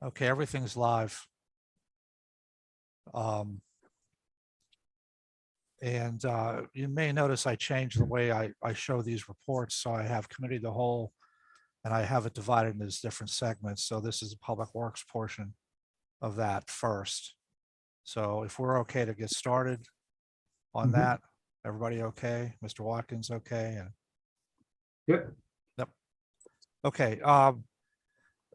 Okay, everything's live. And you may notice I changed the way I show these reports. So I have committee of the whole, and I have it divided into different segments. So this is the public works portion of that first. So if we're okay to get started on that, everybody okay? Mr. Watkins okay? And Yep. Yep. Okay.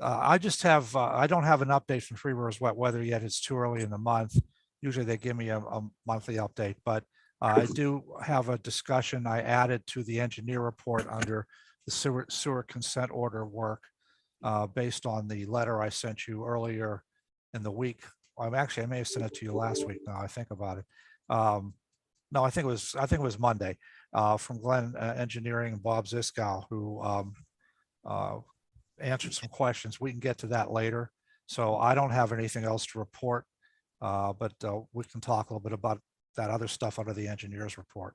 I just have, I don't have an update from Three Rivers Wet Weather yet. It's too early in the month. Usually they give me a monthly update, but I do have a discussion I added to the engineer report under the sewer consent order work based on the letter I sent you earlier in the week. I may have sent it to you last week now I think about it. No, I think it was Monday from Glenn Engineering and Bob Ziskow, who answered some questions. We can get to that later. So I don't have anything else to report, but we can talk a little bit about that other stuff under the engineer's report.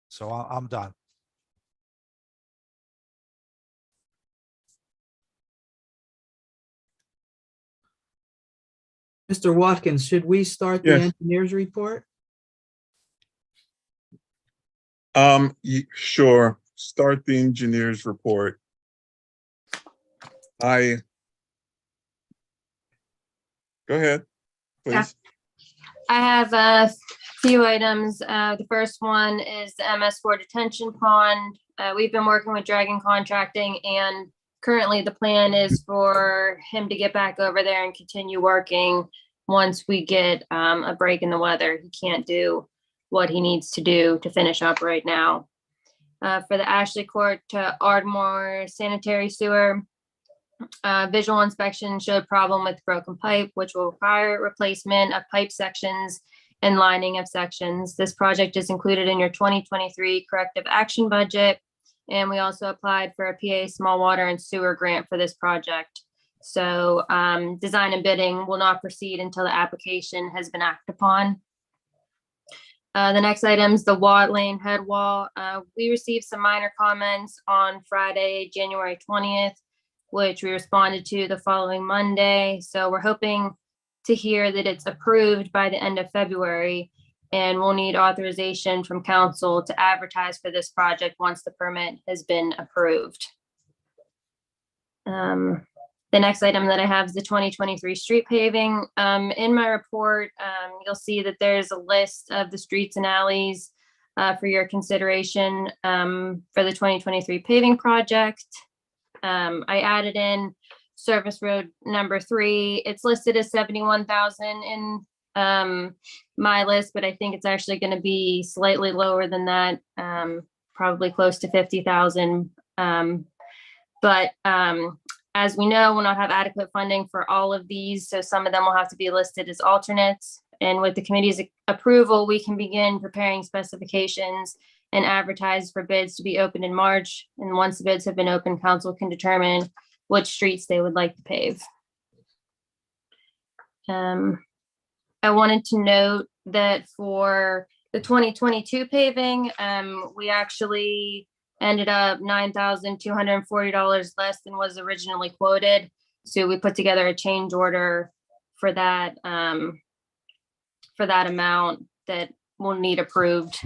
So I'm done. Mr. Watkins, should we start the Yes. engineer's report? Sure. Start the engineer's report. Go ahead, please. I have a few items. The first one is the MS4 detention pond. We've been working with Dragon Contracting, and currently the plan is for him to get back over there and continue working once we get a break in the weather. He can't do what he needs to do to finish up right now. For the Ashley Court to Ardmore sanitary sewer, visual inspection showed problem with broken pipe, which will require replacement of pipe sections and lining of sections. This project is included in your 2023 corrective action budget. And we also applied for a PA small water and sewer grant for this project. So design and bidding will not proceed until the application has been acted upon. The next item is the Watt Lane head wall. We received some minor comments on Friday, January 20th, which we responded to the following Monday. So we're hoping to hear that it's approved by the end of February, and we'll need authorization from council to advertise for this project once the permit has been approved. The next item that I have is the 2023 street paving. In my report, you'll see that there's a list of the streets and alleys for your consideration for the 2023 paving project. I added in service road number 3. It's listed as 71,000 in my list, but I think it's actually going to be slightly lower than that, probably close to 50,000. But as we know, we'll not have adequate funding for all of these, so some of them will have to be listed as alternates. And with the committee's approval, we can begin preparing specifications and advertise for bids to be opened in March. And once the bids have been opened, council can determine which streets they would like to pave. I wanted to note that for the 2022 paving, we actually ended up $9,240 less than was originally quoted. So we put together a change order for that amount that will need approved,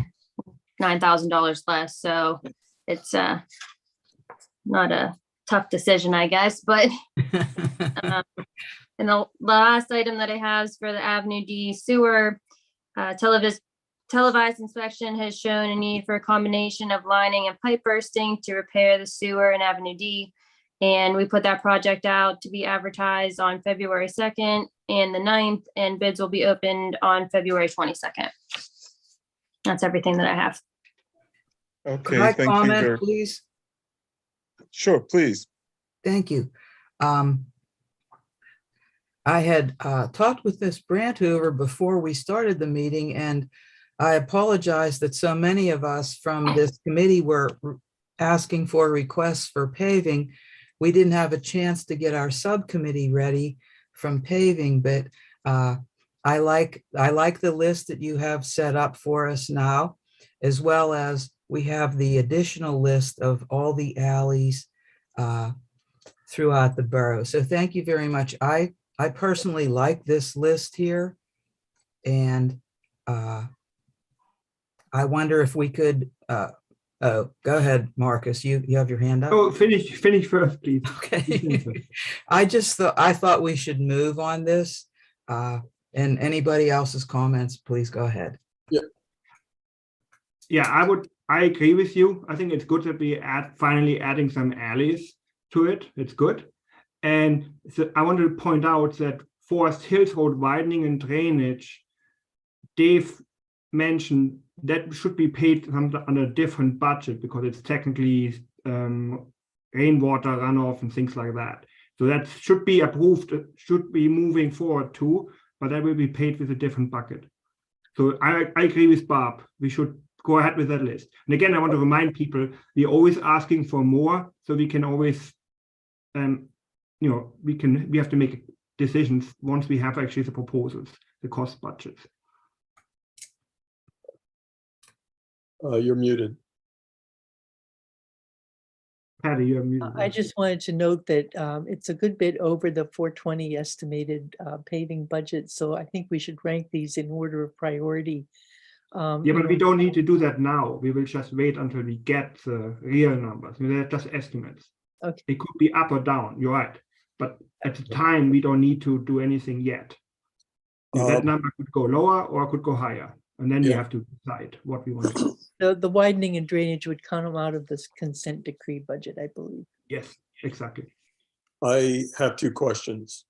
$9,000 less. So it's not a tough decision, I guess, but and the last item that I have is for the Avenue D sewer. Televised inspection has shown a need for a combination of lining and pipe bursting to repair the sewer in Avenue D. And we put that project out to be advertised on February 2nd and the 9th, and bids will be opened on February 22nd. That's everything that I have. Could I Okay, thank you. comment, please? Sure, please. Thank you. I had talked with Ms. Brandhoover before we started the meeting, and I apologize that so many of us from this committee were asking for requests for paving. We didn't have a chance to get our subcommittee ready from paving, but I like the list that you have set up for us now, as well as we have the additional list of all the alleys throughout the borough. So thank you very much. I personally like this list here. And I wonder if we could, oh, go ahead, Marcus, you have your hand up? Oh, finish first, please. Okay. I thought we should move on this. And anybody else's comments, please go ahead. Yeah, I agree with you. I think it's good that we finally adding some alleys to it. It's good. And so I wanted to point out that Forest Hills Road widening and drainage, Dave mentioned that should be paid under a different budget because it's technically rainwater runoff and things like that. So that should be approved, should be moving forward too, but that will be paid with a different bucket. So I agree with Bob. We should go ahead with that list. And again, I want to remind people, we're always asking for more, so we can always, we have to make decisions once we have actually the proposals, the cost budgets. You're muted. Patty, you're muted. I just wanted to note that it's a good bit over the 420 estimated paving budget. So I think we should rank these in order of priority. Yeah, but we don't need to do that now. We will just wait until we get the real numbers. They're just estimates. Okay. It could be up or down, you're right. But at the time, we don't need to do anything yet. That number could go lower or could go higher. And then we have to decide what we want to do. The widening and drainage would come out of this consent decree budget, I believe. Yes, exactly. I have two questions.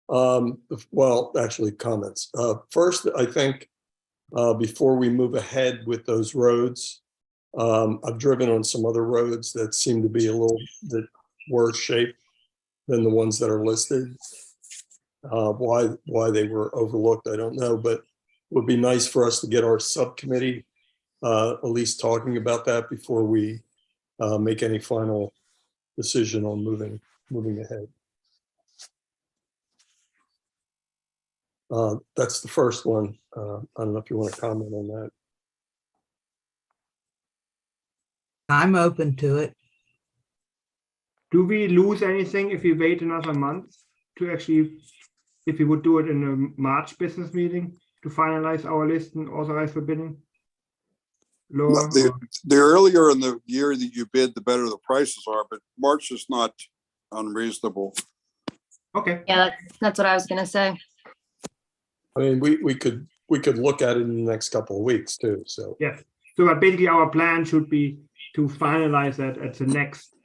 Well, actually comments. First, I think before we move ahead with those roads, I've driven on some other roads that seem to be a little bit worse shape than the ones that are listed. Why they were overlooked, I don't know, but it would be nice for us to get our subcommittee at least talking about that before we make any final decision on moving ahead. That's the first one. I don't know if you want to comment on that. I'm open to it. Do we lose anything if we wait another month to actually, if we would do it in a March business meeting to finalize our list and authorize for bidding? Laura, The earlier in the year that you bid, the better the prices are, but March is not unreasonable. okay. Yeah, that's what I was gonna say. I mean, we could look at it in the next couple of weeks too. So Yes. So basically our plan should be to finalize that at the next,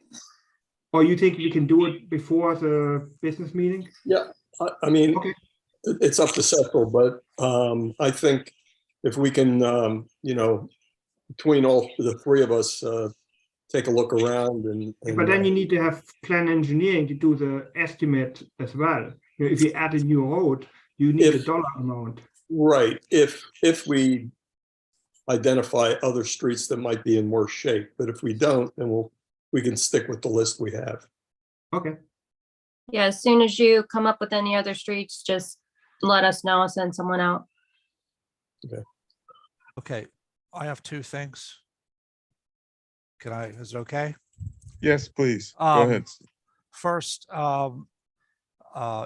or you think we can do it before the business meeting? yeah, I mean, Okay. it's up to Cecil, but I think if we can, between all the three of us, take a look around and But then you need to have plan engineering to do the estimate as well. If you add a new road, you need a dollar amount. right, if we identify other streets that might be in worse shape, but if we don't, then we can stick with the list we have. Okay. Yeah, as soon as you come up with any other streets, just let us know, I'll send someone out. Okay, I have two things. Is it okay? Yes, please. Go Um, ahead. First,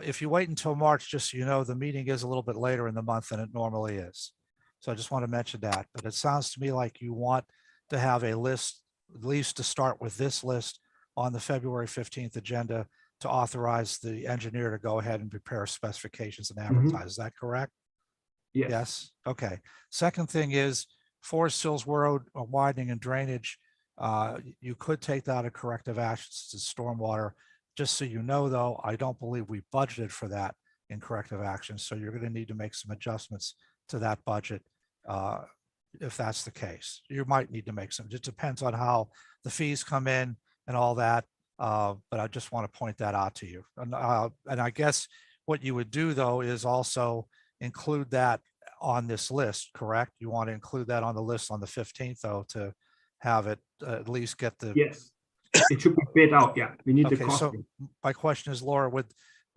if you wait until March, just so you know, the meeting is a little bit later in the month than it normally is. So I just want to mention that, but it sounds to me like you want to have a list, at least to start with this list on the February 15th agenda to authorize the engineer to go ahead and prepare specifications and advertise. Is that correct? Yes. Yes. Okay. Second thing is Forest Hills Road widening and drainage. You could take that a corrective actions to stormwater. Just so you know, though, I don't believe we budgeted for that in corrective actions. So you're going to need to make some adjustments to that budget. If that's the case, you might need to make some. It just depends on how the fees come in and all that. But I just want to point that out to you. And I guess what you would do, though, is also include that on this list, correct? You want to include that on the list on the 15th, though, to have it at least get the. Yes. It should be bid out. Yeah. We need the Okay, so costing. my question is, Laura, would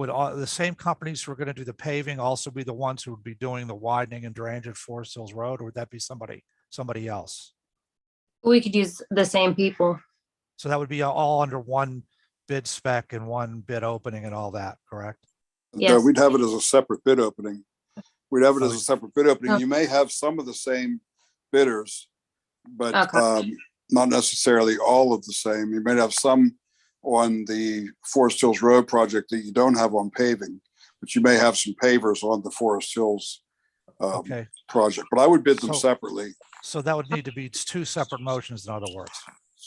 all the same companies who are going to do the paving also be the ones who would be doing the widening and drainage at Forest Hills Road, or would that be somebody else? We could use the same people. So that would be all under one bid spec and one bid opening and all that, correct? No, Yes. we'd have it as a separate bid opening. We'd have it as Oh. a separate bid opening. Oh. You may have some of the same bidders, but Okay. not necessarily all of the same. You may have some on the Forest Hills Road project that you don't have on paving, but you may have some pavers on the Forest Hills Okay, project. But I would bid them So- separately. so that would need to be two separate motions, in other words.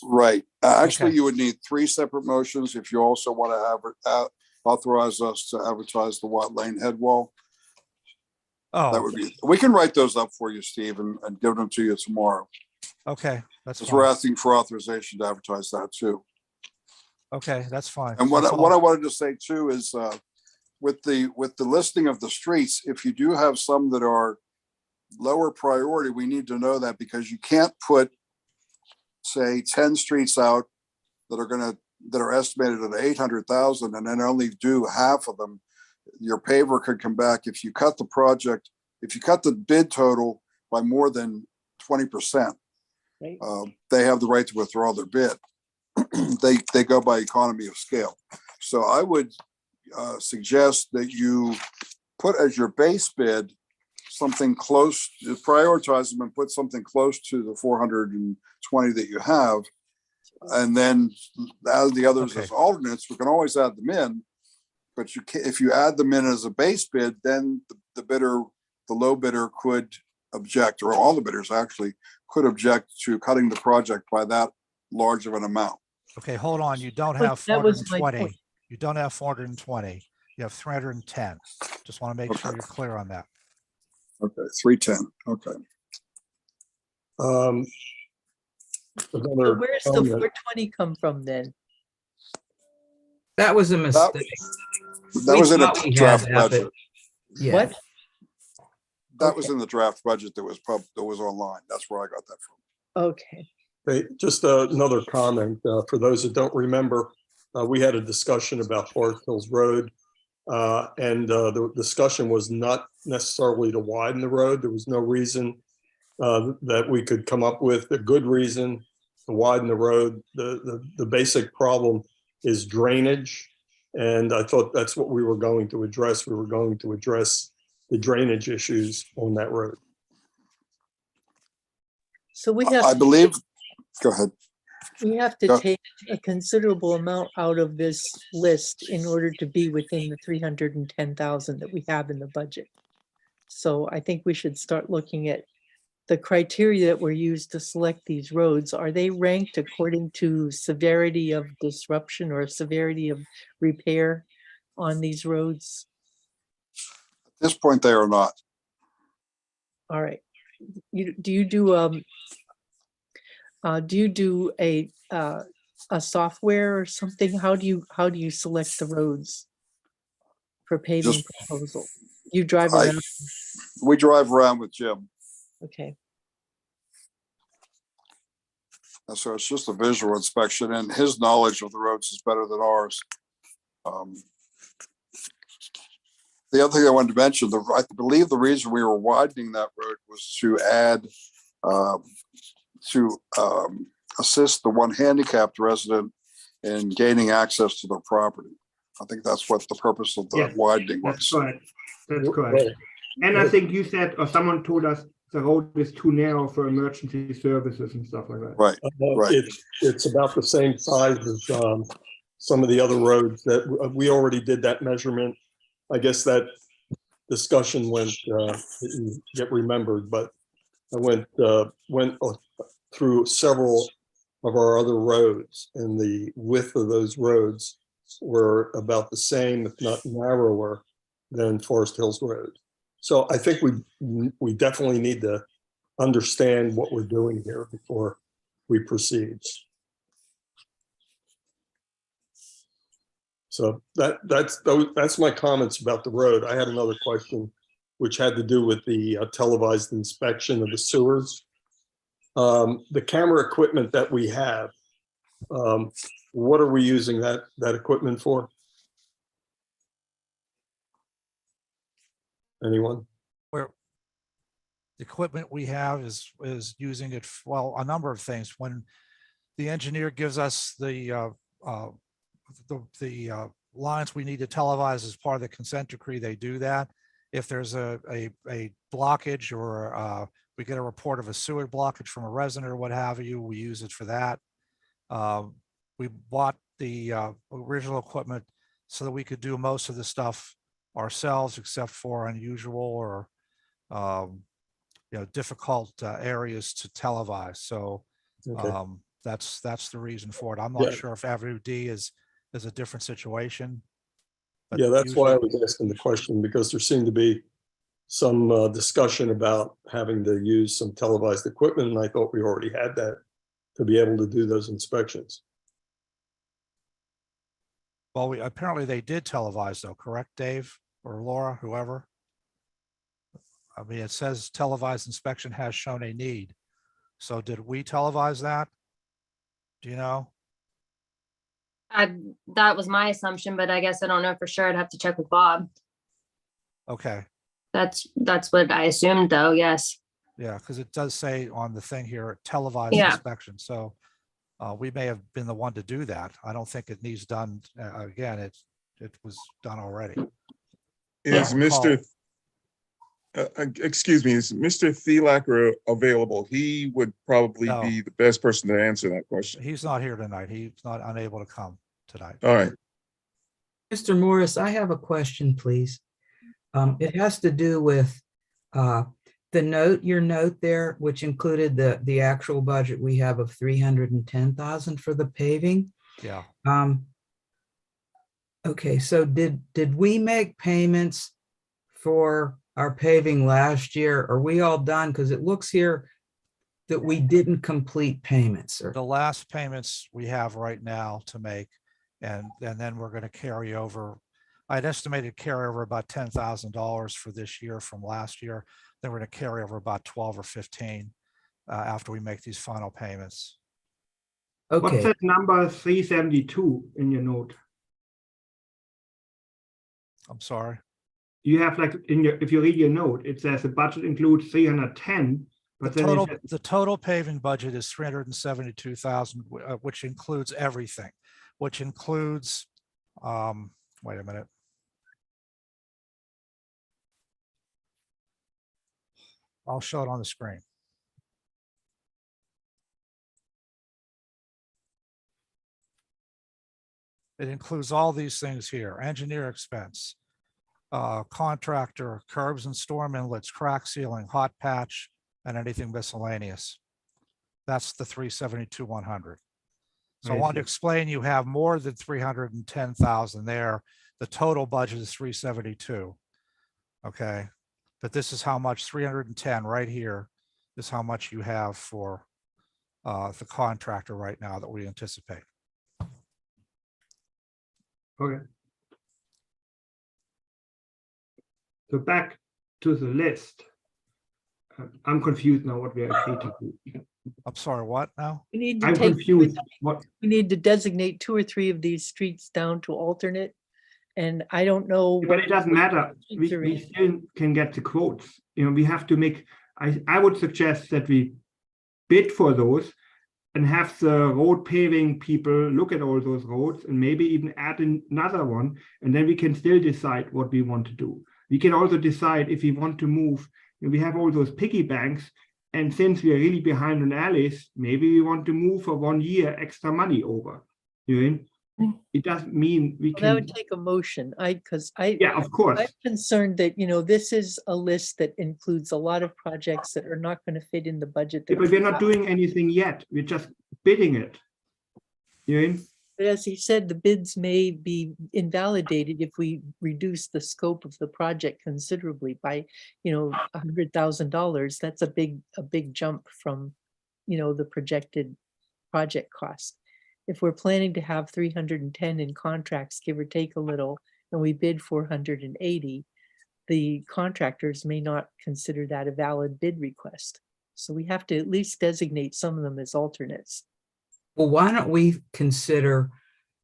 Right. Actually, Okay. you would need three separate motions if you also want to authorize us to advertise the Watt Lane head wall. That Oh, would be, we can write those up for you, Steve, and give them to you tomorrow. okay, that's Because we're fine. asking for authorization to advertise that too. Okay, that's fine. And what That's I all. wanted to say too is with the listing of the streets, if you do have some that are lower priority, we need to know that because you can't put, say, 10 streets out that are estimated at 800,000 and then only do half of them. Your paver could come back if you cut the project, if you cut the bid total by more than 20%. Right. They have the right to withdraw their bid. They go by economy of scale. So I would suggest that you put as your base bid something close, prioritize them and put something close to the 420 that you have. And then add the others Okay. as alternates. We can always add them in. But you can, if you add them in as a base bid, then the low bidder could object, or all the bidders actually could object to cutting the project by that large of an amount. Okay, hold on. You don't But have that was my point. 420. You don't have 420. You have 310. Just want to make sure Okay. you're clear on that. Okay, 310. Okay. So Another where's the comment. 420 come from then? That was a mistake. That We was in a thought we had draft that, but- budget. Yeah. What? That was Okay. in the draft budget that was online. That's where I got that from. Okay. Hey, just another comment, for those that don't remember, we had a discussion about Forest Hills Road. And the discussion was not necessarily to widen the road. There was no reason that we could come up with a good reason to widen the road. The basic problem is drainage. And I thought that's what we were going to address. We were going to address the drainage issues on that road. So we I have, believe, go ahead. we have to Go- take a considerable amount out of this list in order to be within the 310,000 that we have in the budget. So I think we should start looking at the criteria that were used to select these roads. Are they ranked according to severity of disruption or severity of repair on these roads? At this point, they are not. All right. Do you do a software or something? How do you select the roads for paving Just- proposal? You drive I- around, We drive around with Jim. okay. And so it's just a visual inspection, and his knowledge of the roads is better than ours. The other thing I wanted to mention, I believe the reason we were widening that road was to add, assist the one handicapped resident in gaining access to their property. I think that's what the purpose of the Yeah, widening That's was. correct. That's correct. And I think you said, or someone told us the road is too narrow for emergency services and stuff like that. Right. Right. It's about the same size as some of the other roads that we already did that measurement. I guess that discussion didn't get remembered, but I went through several of our other roads, and the width of those roads were about the same, if not narrower, than Forest Hills Road. So I think we definitely need to understand what we're doing here before we proceed. So that's my comments about the road. I had another question, which had to do with the televised inspection of the sewers. The camera equipment that we have, what are we using that equipment for? Anyone? Where equipment we have is using it, well, a number of things. When the engineer gives us the lines we need to televise as part of the consent decree, they do that. If there's a blockage or we get a report of a sewer blockage from a resident or what have you, we use it for that. We bought the original equipment so that we could do most of the stuff ourselves, except for unusual or difficult areas to televise. So Okay. that's the reason for it. I'm Yeah. not sure if Avenue D is a different situation. but Yeah, that's why I usually- was asking the question, because there seemed to be some discussion about having to use some televised equipment, and I thought we already had that to be able to do those inspections. Well, apparently they did televise though, correct, Dave or Laura, whoever? I mean, it says televised inspection has shown a need. So did we televise that? Do you know? That was my assumption, but I guess I don't know for sure. I'd have to check with Bob. Okay, That's what I assumed though, yes. yeah, because it does say on the thing here, televised Yeah. inspection. So we may have been the one to do that. I don't think it needs done again. It was done already. Is Yeah. Mr. Excuse me, is Mr. Thielacker available? He would probably No. be the best person to answer that question. He's not here tonight. He's not unable to come tonight. All right. Mr. Morris, I have a question, please. It has to do with your note there, which included the actual budget we have of 310,000 for the paving. Yeah. Okay, so did we make payments for our paving last year? Are we all done? Because it looks here that we didn't complete payments. Or The last payments we have right now to make, and then we're going to carry over. I'd estimated carry over about $10,000 for this year from last year. Then we're going to carry over about 12 or 15 after we make these final payments. What's okay, that number 372 in your note? I'm sorry. You have like if you read your note, it says the budget includes 310, but then it says- The total paving budget is 372,000, which includes everything, which includes, wait a minute. I'll show it on the screen. It includes all these things here: engineer expense, contractor, curbs and storm inlets, crack sealing, hot patch, and anything miscellaneous. That's the 372,100. So I I wanted to see. explain, you have more than 310,000 there. The total budget is 372. Okay, but this is how much 310 right here is how much you have for the contractor right now that we anticipate. Okay. So back to the list. I'm confused now what we are actually to do. I'm sorry, what now? We need to I'm take, confused. What, we need to designate 2 or 3 of these streets down to alternate. And I don't know. but it doesn't matter. Streets are We in. still can get the quotes. You know, we have to make, I would suggest that we bid for those and have the road paving people look at all those roads and maybe even add another one. And then we can still decide what we want to do. We can also decide if we want to move. You know, we have all those piggy banks. And since we are really behind on alleys, maybe we want to move for 1 year extra money over. You know? It doesn't mean we Well, that would can, take a motion. Because I. yeah, of course. I'm concerned that, this is a list that includes a lot of projects that are not going to fit in the budget. Yeah, that but we we're not have. doing anything yet. We're just bidding it. You know? But as he said, the bids may be invalidated if we reduce the scope of the project considerably by, $100,000. That's a big jump from, the projected project cost. If we're planning to have 310 in contracts, give or take a little, and we bid 480, the contractors may not consider that a valid bid request. So we have to at least designate some of them as alternates. well, why don't we consider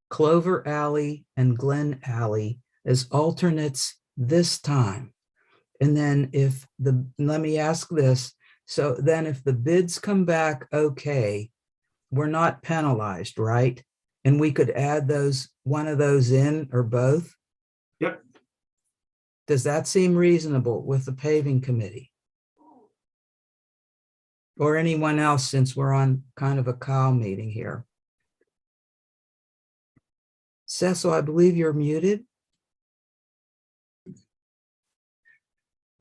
Clover Alley and Glen Alley as alternates this time? And then let me ask this, So then if the bids come back okay, we're not penalized, right? And we could add those, one of those in or both? Yep. Does that seem reasonable with the paving committee? Or anyone else, since we're on kind of a cow meeting here? Cecil, I believe you're muted.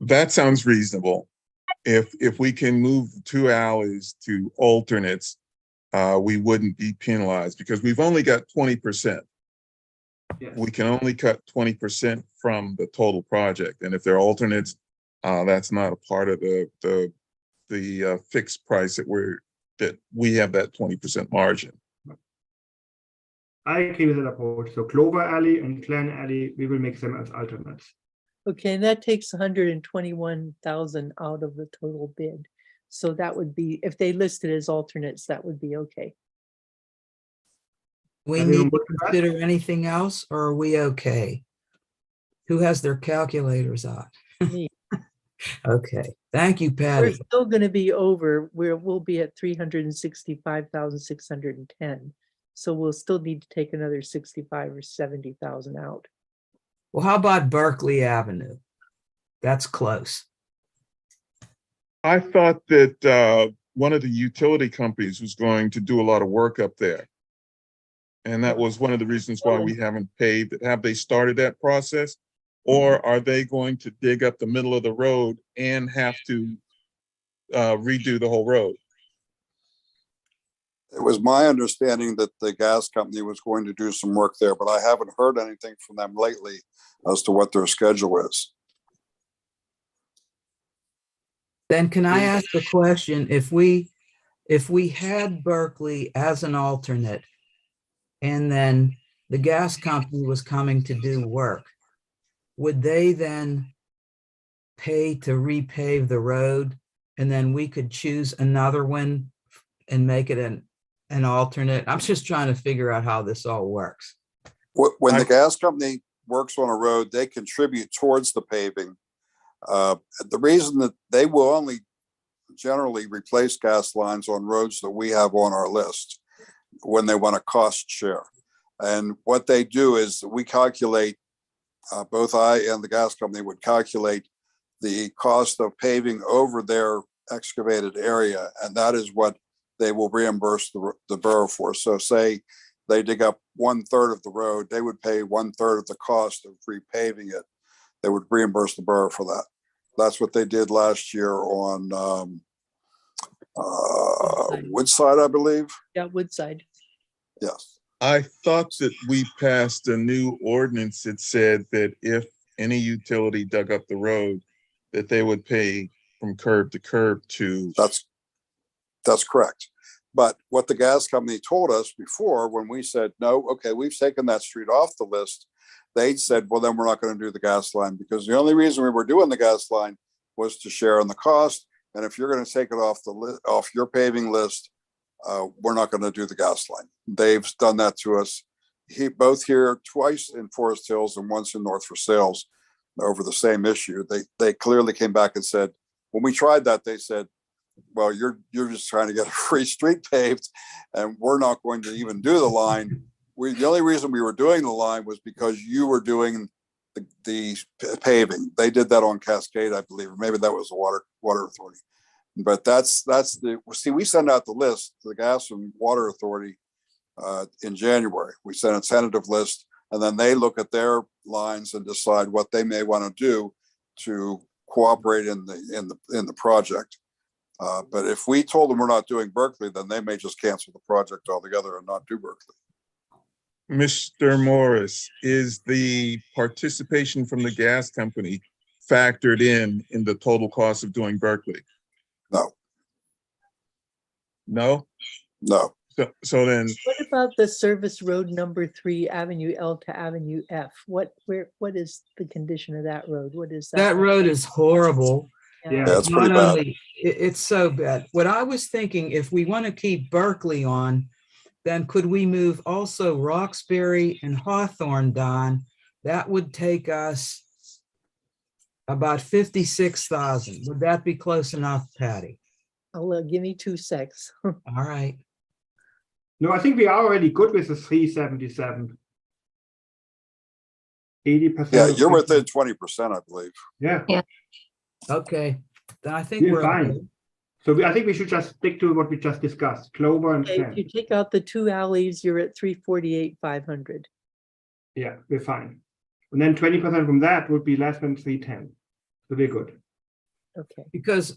That sounds reasonable. If we can move 2 alleys to alternates, we wouldn't be penalized because we've only got 20%. Yes. We can only cut 20% from the total project. And if they're alternates, that's not a part of the fixed price that we have that 20% margin. I agree with that approach. So Clover Alley and Glen Alley, we will make them as alternates. Okay, and that takes 121,000 out of the total bid. So that would be, if they listed as alternates, that would be okay. We Everyone need to good with that? consider anything else, or are we okay? Who has their calculators on? Me. Okay, thank you, We're Patty. still gonna be over, we'll be at 365,610. So we'll still need to take another 65 or 70,000 out. Well, how about Berkeley Avenue? That's close. I thought that one of the utility companies was going to do a lot of work up there. And that was one of the reasons why we haven't paved it. Have they started that process? Or are they going to dig up the middle of the road and have to redo the whole road? It was my understanding that the gas company was going to do some work there, but I haven't heard anything from them lately as to what their schedule is. Then can I ask the question, if we had Berkeley as an alternate and then the gas company was coming to do work, would they then pay to repave the road and then we could choose another one and make it an alternate? I'm just trying to figure out how this all works. When the gas company works on a road, they contribute towards the paving. The reason that they will only generally replace gas lines on roads that we have on our list when they want a cost share. And what they do is we calculate, both I and the gas company would calculate the cost of paving over their excavated area. And that is what they will reimburse the borough for. So say they dig up 1/3 of the road, they would pay 1/3 of the cost of repaving it. They would reimburse the borough for that. That's what they did last year on Woodside, I believe. Yeah, Woodside. Yes. I thought that we passed a new ordinance that said that if any utility dug up the road, that they would pay from curb to curb to. That's correct. But what the gas company told us before, when we said, no, okay, we've taken that street off the list, they said, well, then we're not going to do the gas line, because the only reason we were doing the gas line was to share in the cost. And if you're going to take it off off your paving list, we're not going to do the gas line. They've done that to us. Both here twice in Forest Hills and once in North Versailles over the same issue. They clearly came back and said, when we tried that, they said, well, you're just trying to get a free street paved, and we're not going to even do the line. The only reason we were doing the line was because you were doing the paving. They did that on Cascade, I believe, or maybe that was the water authority. But we send out the list to the Gas and Water Authority in January. We send a tentative list, and then they look at their lines and decide what they may want to do to cooperate in the project. But if we told them we're not doing Berkeley, then they may just cancel the project altogether and not do Berkeley. Mr. Morris, is the participation from the gas company factored in the total cost of doing Berkeley? No. No? No. So then, What about the service road number 3, Avenue L to Avenue F? What is the condition of that road? What is that? That road is horrible. Yeah. Yeah, it's pretty Not bad. only, it's so bad. What I was thinking, if we want to keep Berkeley on, then could we move also Roxbury and Hawthorne, Don? That would take us about 56,000. Would that be close enough, Patty? I'll give me 2 secs. All right. No, I think we are already good with the 377. 80%. Yeah, of you're it. within 20%, I believe. Yeah, Okay. Then I think we're we're fine. okay. So I think we should just stick to what we just discussed, Clover and Okay, if you Ken. take out the 2 alleys, you're at 348,500. Yeah, we're fine. And then 20% from that would be less than 310. So we're good. Okay. Because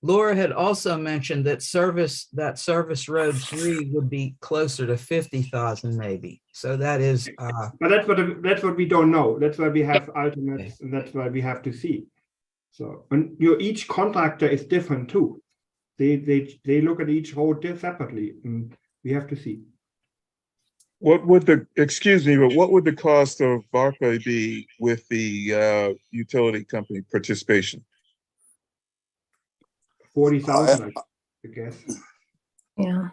Laura had also mentioned that service road 3 would be closer to 50,000 maybe. So that is But that's what we don't know. That's why we have alternates, and that's why we have to see. So, and each contractor is different too. They look at each road separately, and we have to see. What would excuse me, but what would the cost of Barclay be with the utility company participation? 40,000, I guess. Yeah.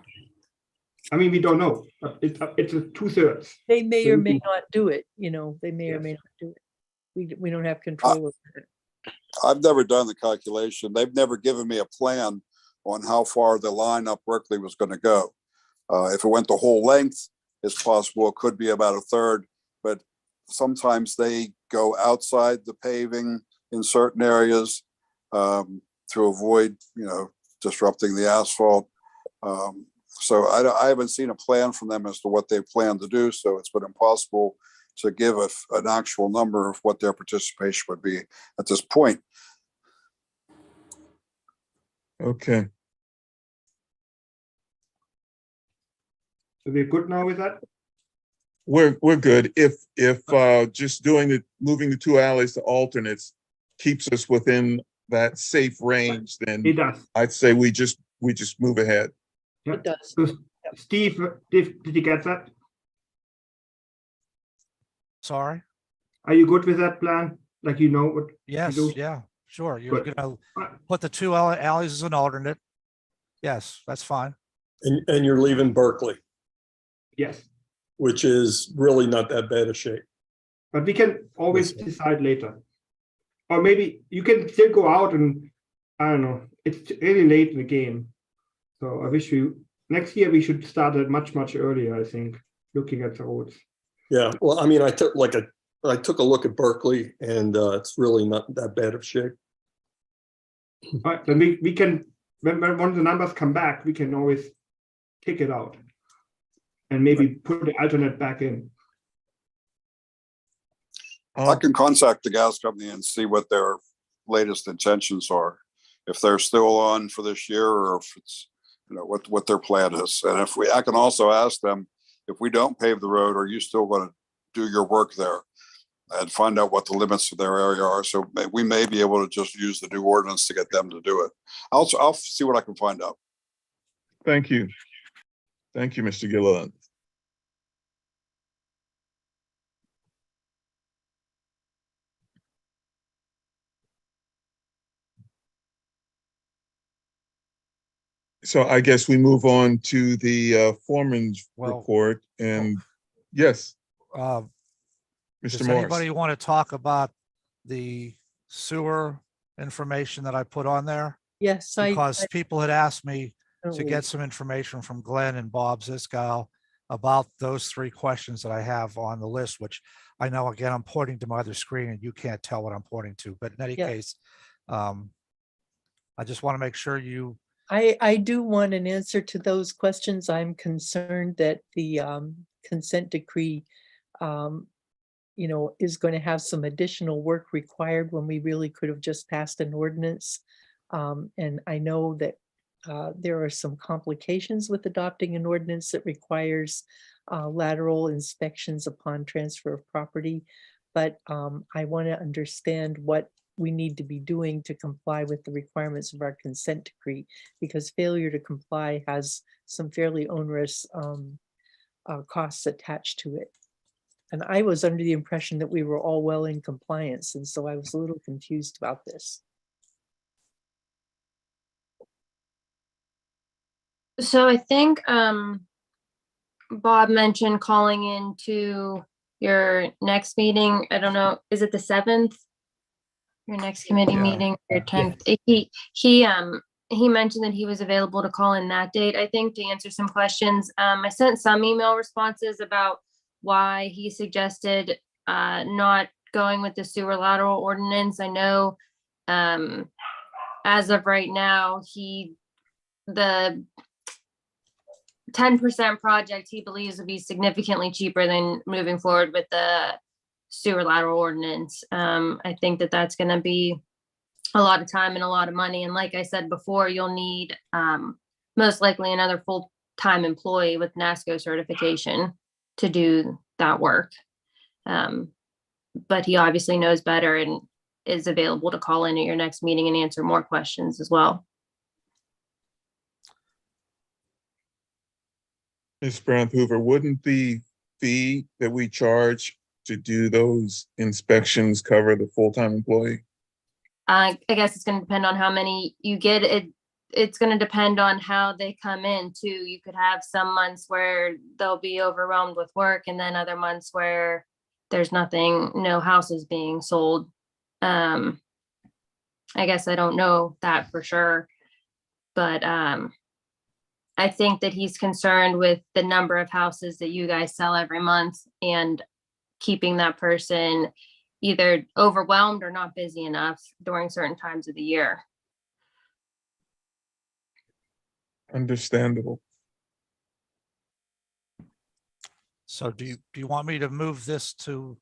I mean, we don't know, but it's a 2/3. They may or may Mhm. not do it, they may or Yes. may not do it. We don't have control over it. I've never done the calculation. They've never given me a plan on how far the line up Berkeley was going to go. If it went the whole length, it's possible it could be about a third, but sometimes they go outside the paving in certain areas to avoid, disrupting the asphalt. So I haven't seen a plan from them as to what they plan to do. So it's been impossible to give an actual number of what their participation would be at this point. Okay. So we're good now with that? We're good. If just moving the 2 alleys to alternates keeps us within that safe range, It then does. I'd say we just move ahead. Yeah. It does. So Steve, did you get that? Sorry? Are you good with that plan? Like what? Yes, do? yeah, sure. You're Good. gonna Uh, put the 2 alleys as an alternate. Yes, that's fine. And you're leaving Berkeley, Yes, which is really not that bad a shape. but we can always Yes. decide later. Or maybe you can still go out and, I don't know, it's really late in the game. So I wish next year we should start it much, much earlier, I think, looking at the roads. Yeah, well, I mean, I took a look at Berkeley, and it's really not that bad of shape. All right, then we can, when the numbers come back, we can always kick it out and maybe put the alternate back in. I can contact the gas company and see what their latest intentions are. If they're still on for this year, or if it's, what their plan is. And I can also ask them, if we don't pave the road, are you still going to do your work there? And find out what the limits of their area are. So we may be able to just use the new ordinance to get them to do it. I'll see what I can find out. Thank you. Thank you, Mr. Gilliland. So I guess we move on to the foreman's Well- report, and yes, Uh, Mr. Does Morris. anybody want to talk about the sewer information that I put on there? Yes, Because people had asked me to definitely- get some information from Glenn and Bob Ziscow about those 3 questions that I have on the list, which I know, again, I'm pointing to my other screen and you can't tell what I'm pointing to, but in any Yeah. case, I just want to make sure you, I do want an answer to those questions. I'm concerned that the consent decree, is going to have some additional work required when we really could have just passed an ordinance. And I know that there are some complications with adopting an ordinance that requires lateral inspections upon transfer of property. But I want to understand what we need to be doing to comply with the requirements of our consent decree, because failure to comply has some fairly onerous costs attached to it. And I was under the impression that we were all well in compliance, and so I was a little confused about this. So I think Bob mentioned calling into your next meeting. I don't know, is it the 7th? Your next committee Yeah. meeting, your Yeah. 10th? He he mentioned that he was available to call in that date, I think, to answer some questions. I sent some email responses about why he suggested not going with the sewer lateral ordinance. I know as of right now, the 10% project he believes would be significantly cheaper than moving forward with the sewer lateral ordinance. I think that that's going to be a lot of time and a lot of money. And like I said before, you'll need most likely another full-time employee with NASCO certification to do that work. But he obviously knows better and is available to call in at your next meeting and answer more questions as well. Ms. Brown Hoover, wouldn't the fee that we charge to do those inspections cover the full-time employee? I guess it's going to depend on how many you get. It's going to depend on how they come in too. You could have some months where they'll be overwhelmed with work, and then other months where there's nothing, no houses being sold. I guess I don't know that for sure, but I think that he's concerned with the number of houses that you guys sell every month and keeping that person either overwhelmed or not busy enough during certain times of the year. Understandable. So do you want me to move this to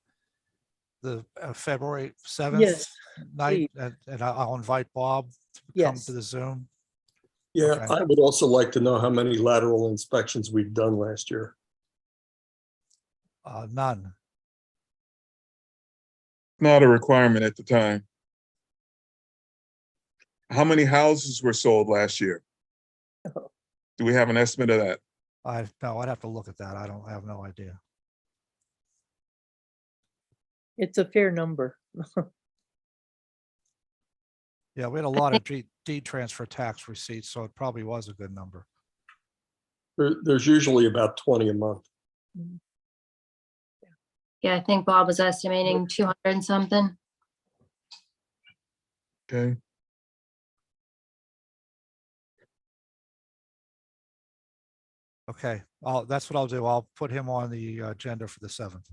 the February 7th Yes, night? And I'll invite Bob to come Yes. to the Zoom. Yeah, Okay. I would also like to know how many lateral inspections we've done last year. None. Not a requirement at the time. How many houses were sold last year? Do we have an estimate of that? No, I'd have to look at that. I have no idea. it's a fair number. Yeah, we had a lot of deed transfer tax receipts, so it probably was a good number. There's usually about 20 a month. Yeah, I think Bob was estimating 200 and something. Okay. Okay, that's what I'll do. I'll put him on the agenda for the 7th.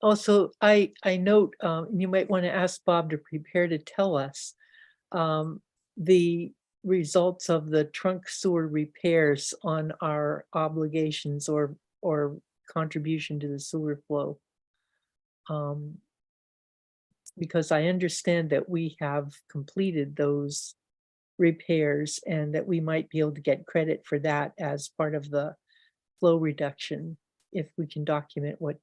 Also, I note, you might want to ask Bob to prepare to tell us the results of the trunk sewer repairs on our obligations or contribution to the sewer flow. Because I understand that we have completed those repairs and that we might be able to get credit for that as part of the flow reduction if we can document what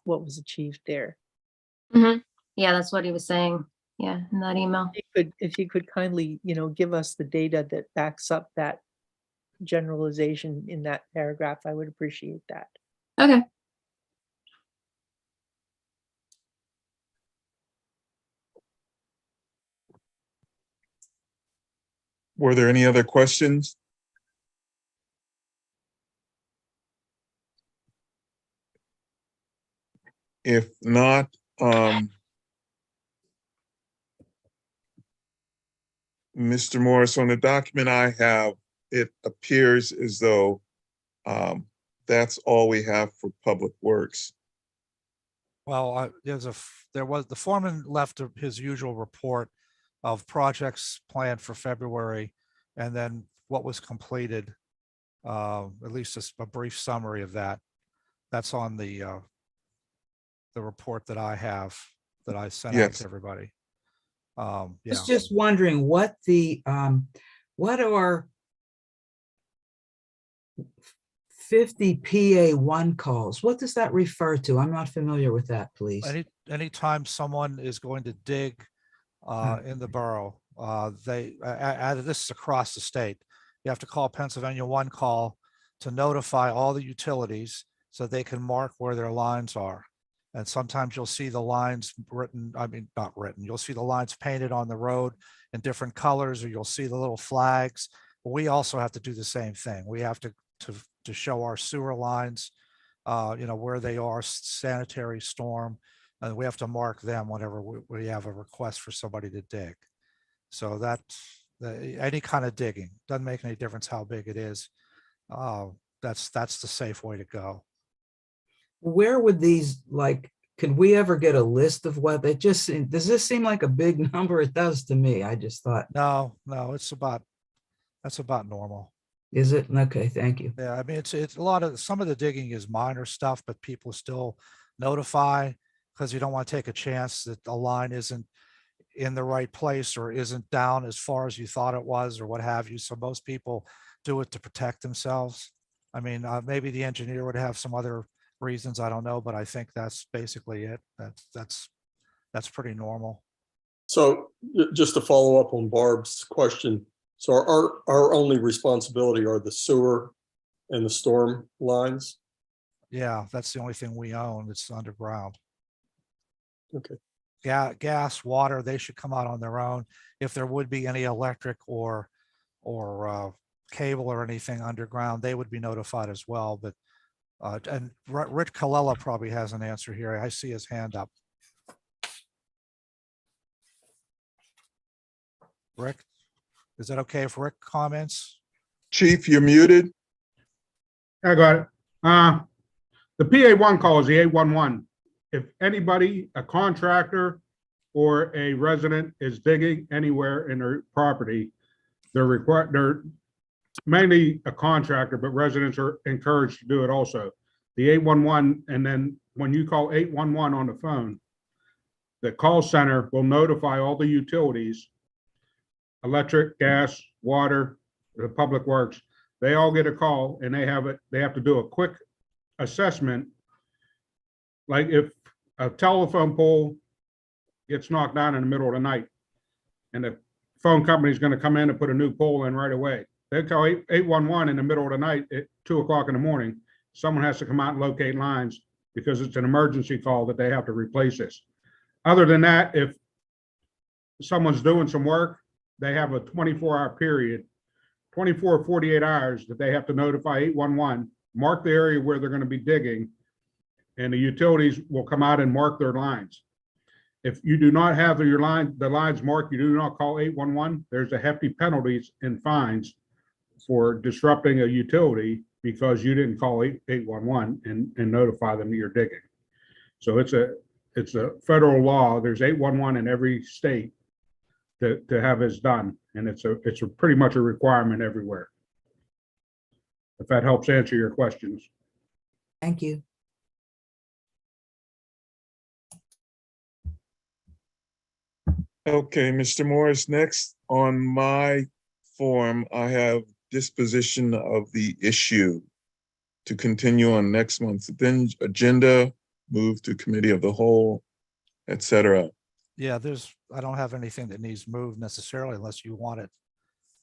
was achieved there. Mm-hmm. Yeah, that's what he was saying. Yeah, in that email. If you could kindly, give us the data that backs up that generalization in that paragraph, I would appreciate that. Okay. Were there any other questions? If not, Mr. Morris, on the document I have, it appears as though that's all we have for Public Works. Well, the foreman left his usual report of projects planned for February and then what was completed, at least a brief summary of that. That's on the report that I have that I sent out Yes. to everybody. I Yeah, was just wondering what are 50 PA1 calls? What does that refer to? I'm not familiar with that, please. anytime someone is going to dig in the borough, this is across the state. You have to call Pennsylvania One Call to notify all the utilities so they can mark where their lines are. And sometimes you'll see the lines not written, you'll see the lines painted on the road in different colors, or you'll see the little flags. But we also have to do the same thing. We have to show our sewer lines, where they are, sanitary, storm, and we have to mark them whenever we have a request for somebody to dig. So that, any kind of digging, doesn't make any difference how big it is. That's the safe way to go. Where would these, like, could we ever get a list of what they just, does this seem like a big number? It does to me. I just thought, No, that's about normal. is it? Okay, thank you. Yeah, I mean, it's a lot of, some of the digging is minor stuff, but people still notify because you don't want to take a chance that the line isn't in the right place or isn't down as far as you thought it was or what have you. So most people do it to protect themselves. I mean, maybe the engineer would have some other reasons, I don't know, but I think that's basically it. That's pretty normal. So just to follow up on Barb's question, so our only responsibility are the sewer and the storm lines? Yeah, that's the only thing we own that's underground. Okay. Gas, water, they should come out on their own. If there would be any electric or cable or anything underground, they would be notified as well. But and Rick Colella probably has an answer here. I see his hand up. Rick, is that okay if Rick comments? Chief, you're muted. I got it. The PA1 call is the 811. If anybody, a contractor or a resident is digging anywhere in their property, they're mainly a contractor, but residents are encouraged to do it also. The 811, and then when you call 811 on the phone, the call center will notify all the utilities, electric, gas, water, the public works. They all get a call and they have to do a quick assessment. Like if a telephone pole gets knocked down in the middle of the night and the phone company is going to come in and put a new pole in right away. They call 811 in the middle of the night at 2 o'clock in the morning. Someone has to come out and locate lines because it's an emergency call that they have to replace this. Other than that, if someone's doing some work, they have a 24-hour period, 24 or 48 hours that they have to notify 811, mark the area where they're going to be digging, and the utilities will come out and mark their lines. If you do not have the lines marked, you do not call 811, there's a hefty penalties and fines for disrupting a utility because you didn't call 811 and notify them that you're digging. So it's a federal law. There's 811 in every state to have this done. And it's a pretty much a requirement everywhere. If that helps answer your questions. Thank you. Okay, Mr. Morris, next on my form, I have disposition of the issue to continue on next month's then agenda, move to committee of the whole, etc. Yeah, I don't have anything that needs moved necessarily unless you wanted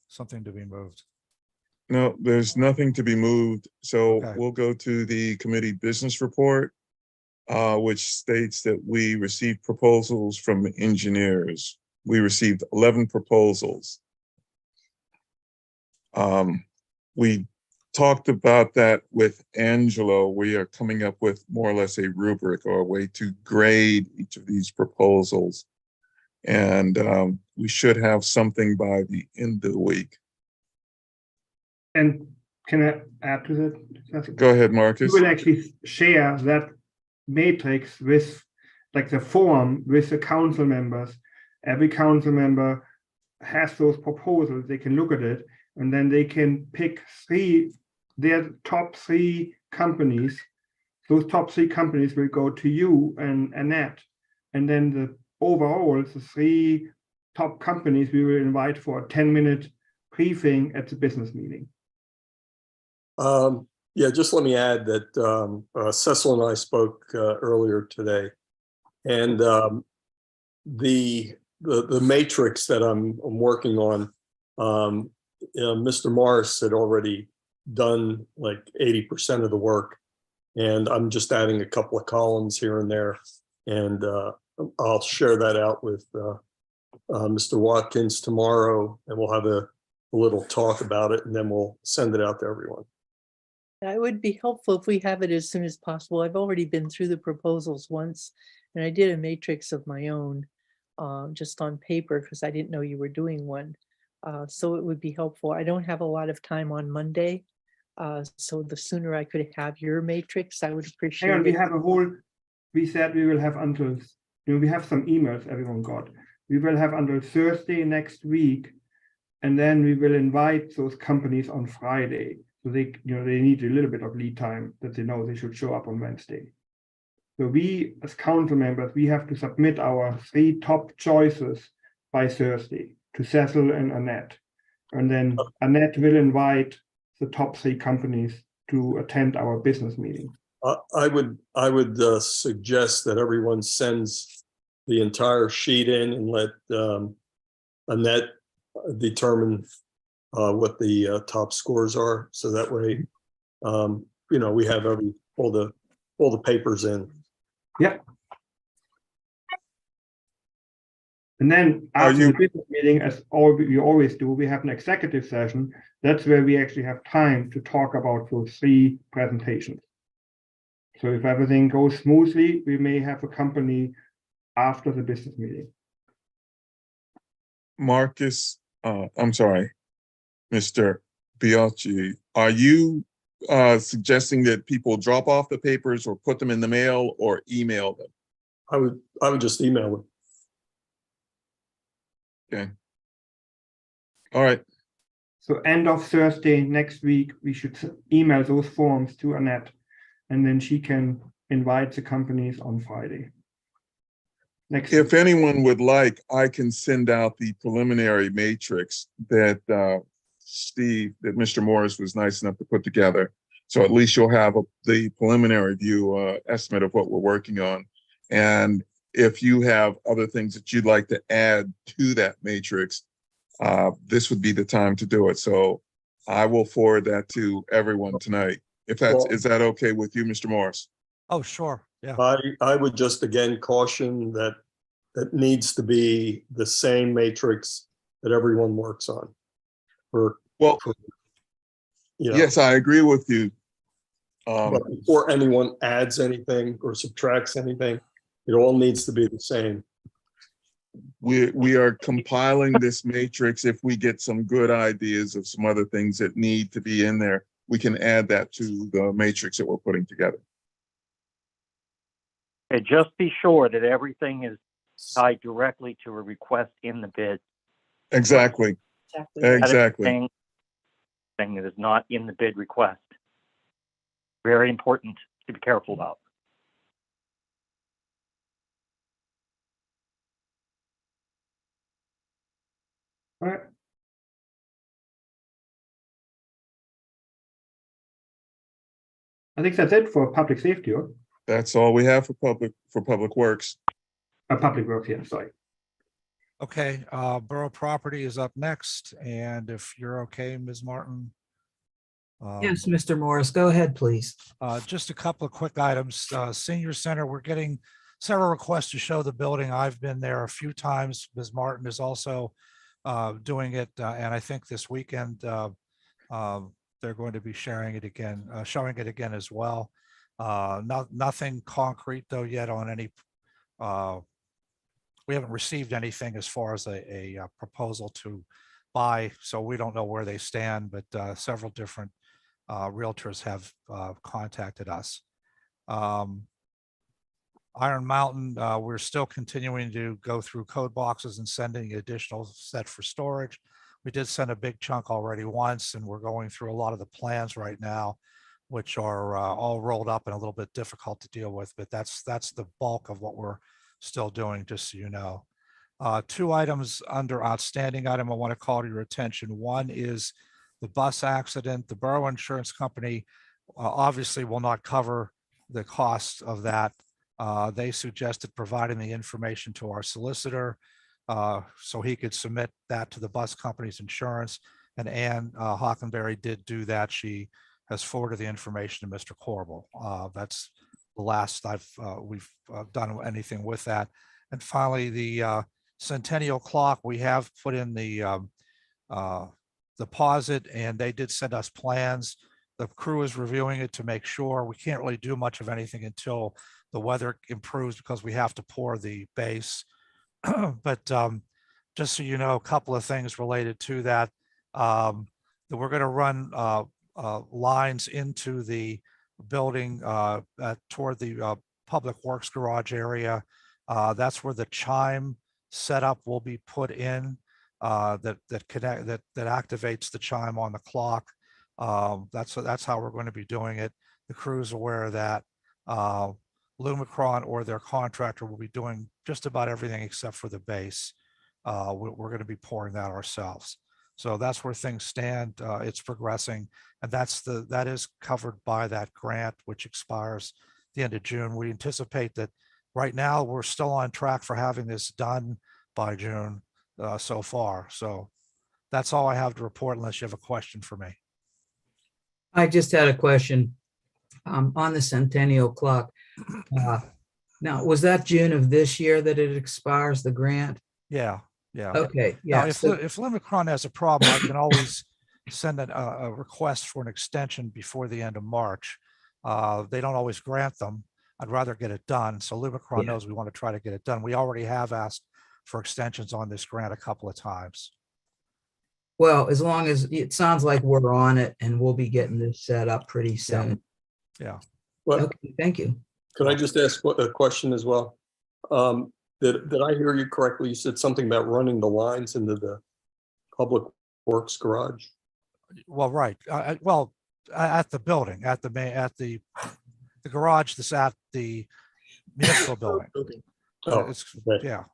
something to be moved. No, there's nothing to be moved. So Okay. we'll go to the committee business report, which states that we received proposals from engineers. We received 11 proposals. We talked about that with Angelo. We are coming up with more or less a rubric or a way to grade each of these proposals. And we should have something by the end of the week. And can I add to that? Go ahead, Marcus. We will actually share that matrix with, like, the form with the council members. Every council member has those proposals. They can look at it and then they can pick their top 3 companies. Those top 3 companies will go to you and Annette. And then the 3 top companies we will invite for a 10-minute briefing at the business meeting. Yeah, just let me add that Cecil and I spoke earlier today, and the matrix that I'm working on, Mr. Morris had already done like 80% of the work, and I'm just adding a couple of columns here and there, and I'll share that out with Mr. Watkins tomorrow, and we'll have a little talk about it, and then we'll send it out to everyone. It would be helpful if we have it as soon as possible. I've already been through the proposals once and I did a matrix of my own. just on paper, because I didn't know you were doing one. So it would be helpful. I don't have a lot of time on Monday. So the sooner I could have your matrix, I would Hang on, appreciate we it. have a whole, we said we will have until, we have some emails everyone got. We will have until Thursday next week. And then we will invite those companies on Friday. So they need a little bit of lead time that they know they should show up on Wednesday. So we, as council members, we have to submit our 3 top choices by Thursday to Cecil and Annette. And then Annette will invite the top 3 companies to attend our business meeting. I would suggest that everyone sends the entire sheet in and let Annette determine what the top scores are. So that way, we have all the papers in. Yep. And then after the business meeting, as we always do, we have an executive session. That's where we actually have time to talk about those 3 presentations. So if everything goes smoothly, we may have a company after the business meeting. Marcus, I'm sorry, Mr. Biaggi, are you suggesting that people drop off the papers or put them in the mail or email them? I would just email them. Okay. All right. So end of Thursday next week, we should email those forms to Annette, and then she can invite the companies on Friday. If anyone would like, I can send out the preliminary matrix that Mr. Morris was nice enough to put together. So at least you'll have the preliminary view estimate of what we're working on. And if you have other things that you'd like to add to that matrix, this would be the time to do it. So I will forward that to everyone tonight. Is that okay with you, Mr. Morris? Oh, sure. Yeah. I would just again caution that it needs to be the same matrix that everyone works on. Yes, I agree with you. But before anyone adds anything or subtracts anything, it all needs to be the same. We are compiling this matrix. If we get some good ideas of some other things that need to be in there, we can add that to the matrix that we're putting together. And just be sure that everything is tied directly to a request in the bid. Exactly. Exactly. Thing that is not in the bid request. Very important to be careful about. All right. I think that's it for public safety, or That's all we have for public works. public works here, sorry. Okay, Borough Property is up next, and if you're okay, Ms. Martin. Yes, Mr. Morris, go ahead, please. Just a couple of quick items. Senior Center, we're getting several requests to show the building. I've been there a few times. Ms. Martin is also doing it, and I think this weekend they're going to be sharing it again, showing it again as well. Nothing concrete though yet on any. We haven't received anything as far as a proposal to buy, so we don't know where they stand. But several different realtors have contacted us. Iron Mountain, we're still continuing to go through code boxes and sending additional set for storage. We did send a big chunk already once, and we're going through a lot of the plans right now, which are all rolled up and a little bit difficult to deal with, but that's the bulk of what we're still doing, just so you know. 2 items under outstanding item I want to call to your attention. One is the bus accident. The Borough Insurance Company obviously will not cover the cost of that. They suggested providing the information to our solicitor so he could submit that to the bus company's insurance. And Ann Hockenberry did do that. She has forwarded the information to Mr. Corbel. That's the last we've done anything with that. And finally, the Centennial Clock, we have put in the deposit, and they did send us plans. The crew is reviewing it to make sure. We can't really do much of anything until the weather improves, because we have to pour the base But just so you know, a couple of things related to that. That we're going to run lines into the building toward the Public Works garage area. That's where the chime setup will be put in that activates the chime on the clock. That's how we're going to be doing it. The crew's aware of that. Lumicron or their contractor will be doing just about everything except for the base. We're going to be pouring that ourselves. So that's where things stand. It's progressing, and that is covered by that grant, which expires the end of June. We anticipate that right now we're still on track for having this done by June so far. So that's all I have to report unless you have a question for me. I just had a question on the Centennial Clock. Now, was that June of this year that it expires, the grant? Yeah. Yeah. Okay, Now, yeah. if Lumicron has a problem, I can always send a request for an extension before the end of March. They don't always grant them. I'd rather get it done. So Lumicron Yeah. knows we want to try to get it done. We already have asked for extensions on this grant a couple of times. Well, as long as it sounds like we're on it and we'll be getting this set up pretty soon. Yeah. Well, Okay, thank you. could I just ask a question as well? Did I hear you correctly? You said something about running the lines into the Public Works garage? Well, right. Well, at the building, at the garage that's at the municipal building. Oh, It's, okay. yeah.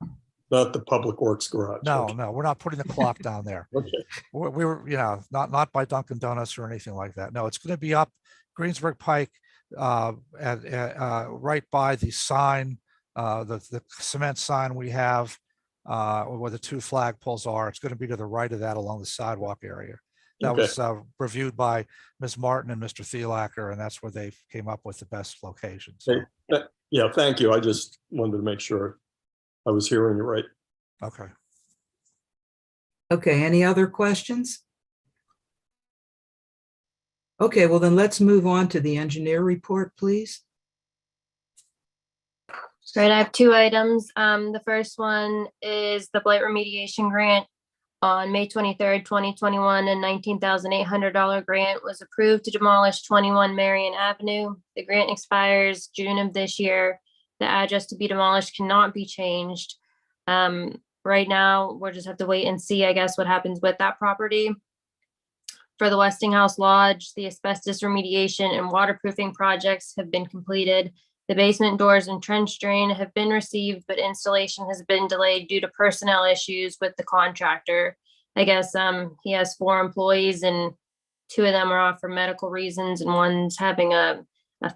Not the Public Works garage. No, Okay. no, we're not putting the clock down there. Okay. We were, not by Dunkin' Donuts or anything like that. No, it's going to be up Greensburg Pike, right by the sign, the cement sign we have, where the two flagpoles are. It's going to be to the right of that along the sidewalk area. That Okay. was reviewed by Ms. Martin and Mr. Thielacker, and that's where they came up with the best location. So, Yeah, thank you. I just wanted to make sure I was hearing you right. okay. Okay, any other questions? Okay, well then let's move on to the engineer report, please. Right, I have two items. The first one is the blight remediation grant. On May 23rd, 2021, a $19,800 grant was approved to demolish 21 Marion Avenue. The grant expires June of this year. The address to be demolished cannot be changed. Right now, we'll just have to wait and see, I guess, what happens with that property. For the Westinghouse Lodge, the asbestos remediation and waterproofing projects have been completed. The basement doors and trench drain have been received, but installation has been delayed due to personnel issues with the contractor. I guess he has 4 employees and 2 of them are off for medical reasons and one's having a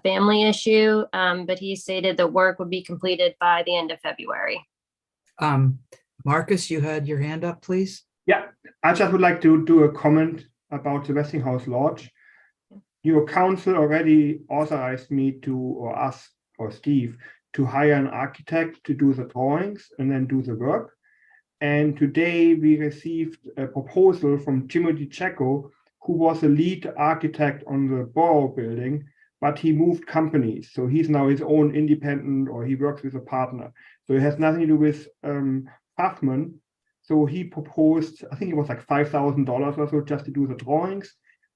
family issue. But he stated that work would be completed by the end of February. Marcus, you had your hand up, please. Yeah, I just would like to do a comment about the Westinghouse Lodge. Your council already authorized me to, or us, or Steve, to hire an architect to do the drawings and then do the work. And today we received a proposal from Timothy Checo, who was the lead architect on the borough building, but he moved companies. So he's now his own independent, or he works with a partner. So it has nothing to do with Huffman. So he proposed, I think it was like $5,000 or so just to do the drawings.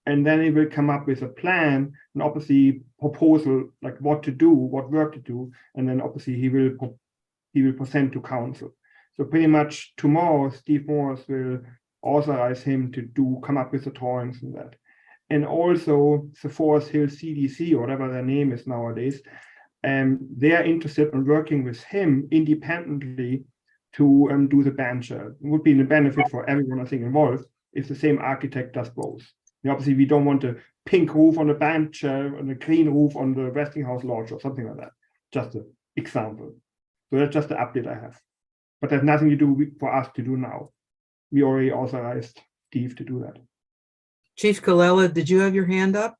And then he will come up with a plan and obviously proposal, like what to do, what work to do. And then obviously he will present to council. So pretty much tomorrow, Steve Morris will authorize him to come up with the drawings and that. And also the Forest Hill CDC, or whatever their name is nowadays, they are interested in working with him independently to do the bench. It would be a benefit for everyone, I think, involved if the same architect does both. And obviously, we don't want a pink roof on the bench and a green roof on the Westinghouse Lodge or something like that. Just an example. So that's just the update I have. But there's nothing to do for us to do now. We already authorized Steve to do that. Chief Colella, did you have your hand up?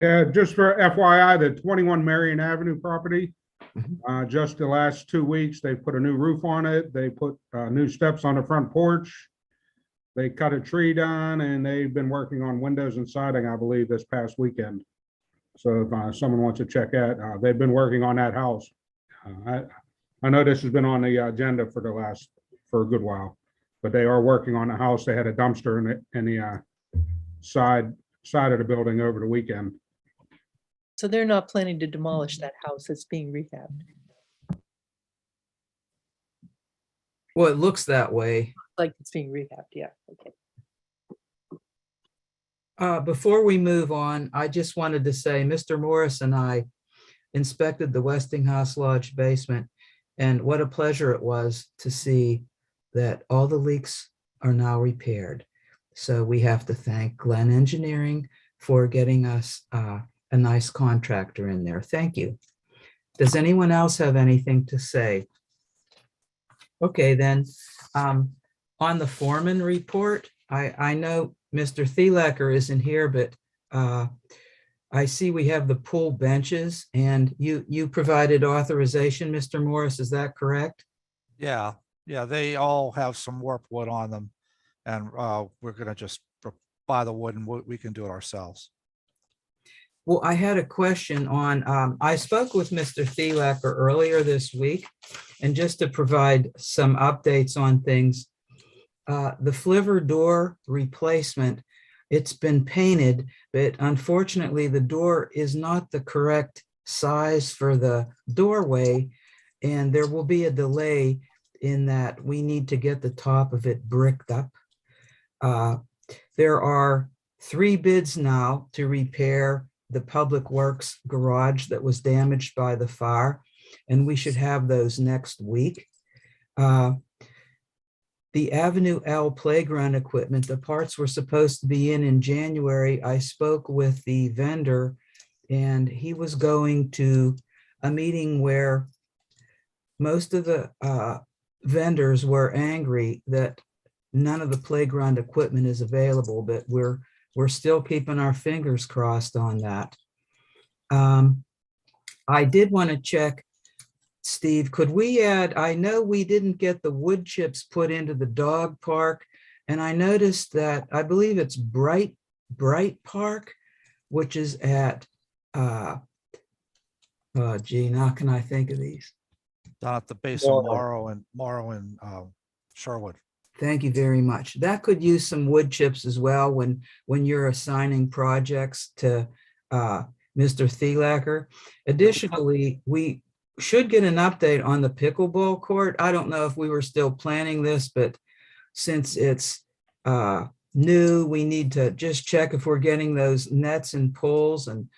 Yeah, just for FYI, the 21 Marion Avenue property, just the last 2 weeks, they put a new roof on it. They put new steps on the front porch. They cut a tree down and they've been working on windows and siding, I believe, this past weekend. So if someone wants to check out, they've been working on that house. I know this has been on the agenda for a good while, but they are working on the house. They had a dumpster in the side of the building over the weekend. So they're not planning to demolish that house that's being rehabbed. Well, it looks that way. Like it's being rehabbed, yeah, okay. Before we move on, I just wanted to say, Mr. Morris and I inspected the Westinghouse Lodge basement, and what a pleasure it was to see that all the leaks are now repaired. So we have to thank Glenn Engineering for getting us a nice contractor in there. Thank you. Does anyone else have anything to say? Okay, then, on the foreman report, I know Mr. Thielacker isn't here, but I see we have the pool benches, and you provided authorization, Mr. Morris, is that correct? Yeah, they all have some warp wood on them, and we're gonna just buy the wood and we can do it ourselves. Well, I had a question on, I spoke with Mr. Thielacker earlier this week, and just to provide some updates on things, the flivver door replacement, it's been painted, but unfortunately the door is not the correct size for the doorway, and there will be a delay in that we need to get the top of it bricked up. There are 3 bids now to repair the Public Works garage that was damaged by the fire, and we should have those next week. The Avenue L playground equipment, the parts were supposed to be in January. I spoke with the vendor, and he was going to a meeting where most of the vendors were angry that none of the playground equipment is available, but we're still keeping our fingers crossed on that. I did want to check, Steve, could we add, I know we didn't get the wood chips put into the dog park, and I noticed that, I believe it's Bright Park, which is at, oh gee, now can I think of these? Down at the base of Morrow and Sherwood. Thank you very much. That could use some wood chips as well when you're assigning projects to Mr. Thielacker. Additionally, we should get an update on the pickleball court. I don't know if we were still planning this, but since it's new, we need to just check if we're getting those nets and poles. And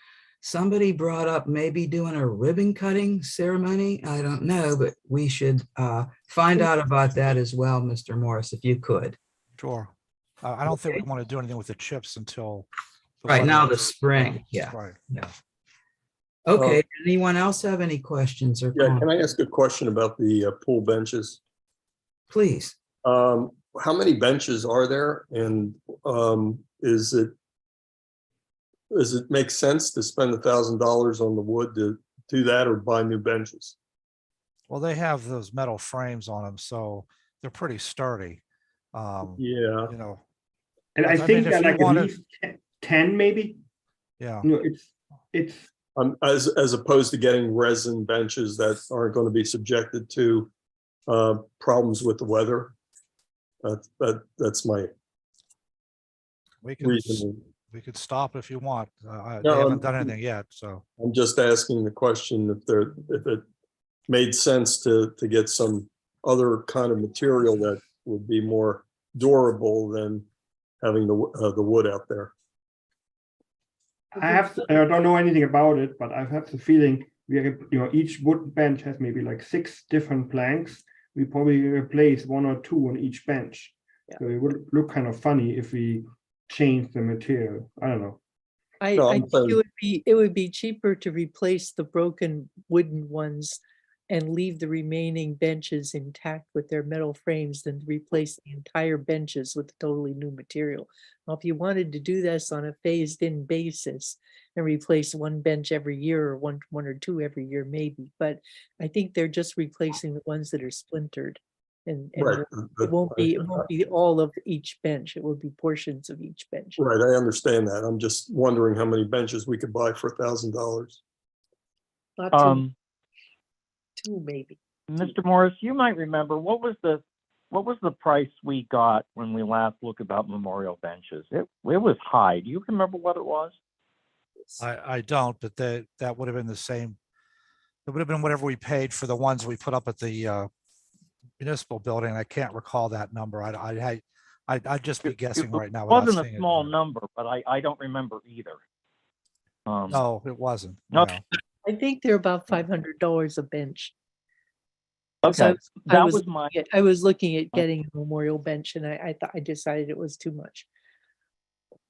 somebody brought up maybe doing a ribbon cutting ceremony. I don't know, but we should find out about that as well, Mr. Morris, if you could. Sure. I don't think we want to do anything with the chips until. Right now, weather- the spring, yeah. Right. Yeah. Okay, anyone else have any questions or Yeah, comments? can I ask a question about the pool benches? Please. How many benches are there? And does it make sense to spend $1,000 on the wood to do that, or buy new benches? Well, they have those metal frames on them, so they're pretty sturdy. Yeah, You know, And I I think mean, if they're you like wanna- at least 10 maybe. yeah. No, it's as opposed to getting resin benches that aren't going to be subjected to problems with the weather. That's my We can, reason. we could stop if you want. They No, haven't done anything yet, so. I'm just asking the question if it made sense to get some other kind of material that would be more durable than having the wood out there. I don't know anything about it, but I have the feeling each wood bench has maybe like 6 different planks. We probably replace 1 or 2 on each bench. Yeah. So it would look kind of funny if we change the material. I don't know. No, I I'm think saying- it would be cheaper to replace the broken wooden ones and leave the remaining benches intact with their metal frames than to replace the entire benches with totally new material. Now, if you wanted to do this on a phased-in basis and replace 1 bench every year, or one or 2 every year, maybe, but I think they're just replacing the ones that are splintered. And Right. it won't be all of each bench. It will be portions of each bench. Right, I understand that. I'm just wondering how many benches we could buy for $1,000. Not 2, maybe. Mr. Morris, you might remember, what was the price we got when we last looked about memorial benches? It was high. Do you remember what it was? I don't, but that would have been the same. It would have been whatever we paid for the ones we put up at the municipal building. I can't recall that number. I'd just be guessing right now. It without wasn't a seeing it. small number, but I don't remember either. No, it wasn't. Okay. no. I think they're about $500 a bench. So Okay, that was my, I was looking at getting a memorial bench and I thought, I decided it was too much.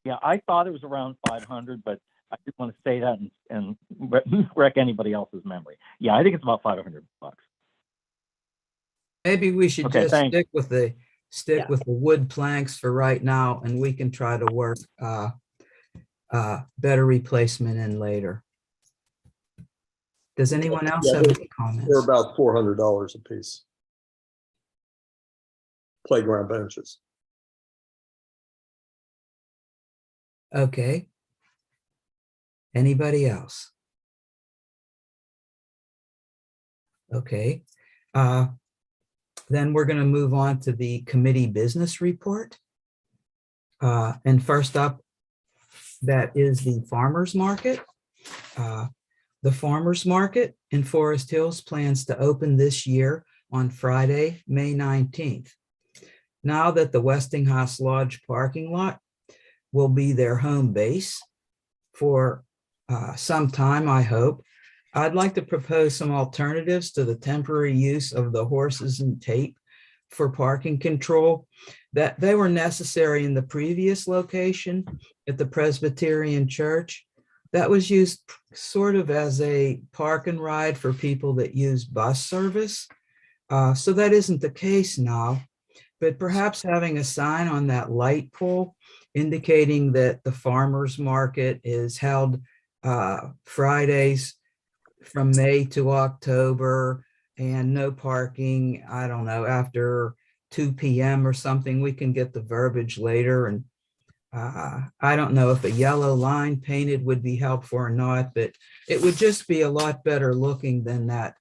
yeah, I thought it was around 500, but I didn't want to say that and wreck anybody else's memory. Yeah, I think it's about $500. Maybe we should Okay, just thanks. stick Yeah. with the wood planks for right now, and we can try to work better replacement in later. Does anyone else Yeah, have any They're comments? about $400 a piece. Playground benches. Okay. Anybody else? Okay. Then we're going to move on to the committee business report. And first up, that is the farmers market. The farmers market in Forest Hills plans to open this year on Friday, May 19th. Now that the Westinghouse Lodge parking lot will be their home base for some time, I hope, I'd like to propose some alternatives to the temporary use of the horses and tape for parking control, that they were necessary in the previous location at the Presbyterian Church. That was used sort of as a park and ride for people that use bus service. So that isn't the case now, but perhaps having a sign on that light pole indicating that the farmers market is held Fridays from May to October and no parking, I don't know, after 2 p.m. or something. We can get the verbiage later. And I don't know if a yellow line painted would be helpful or not, but it would just be a lot better looking than that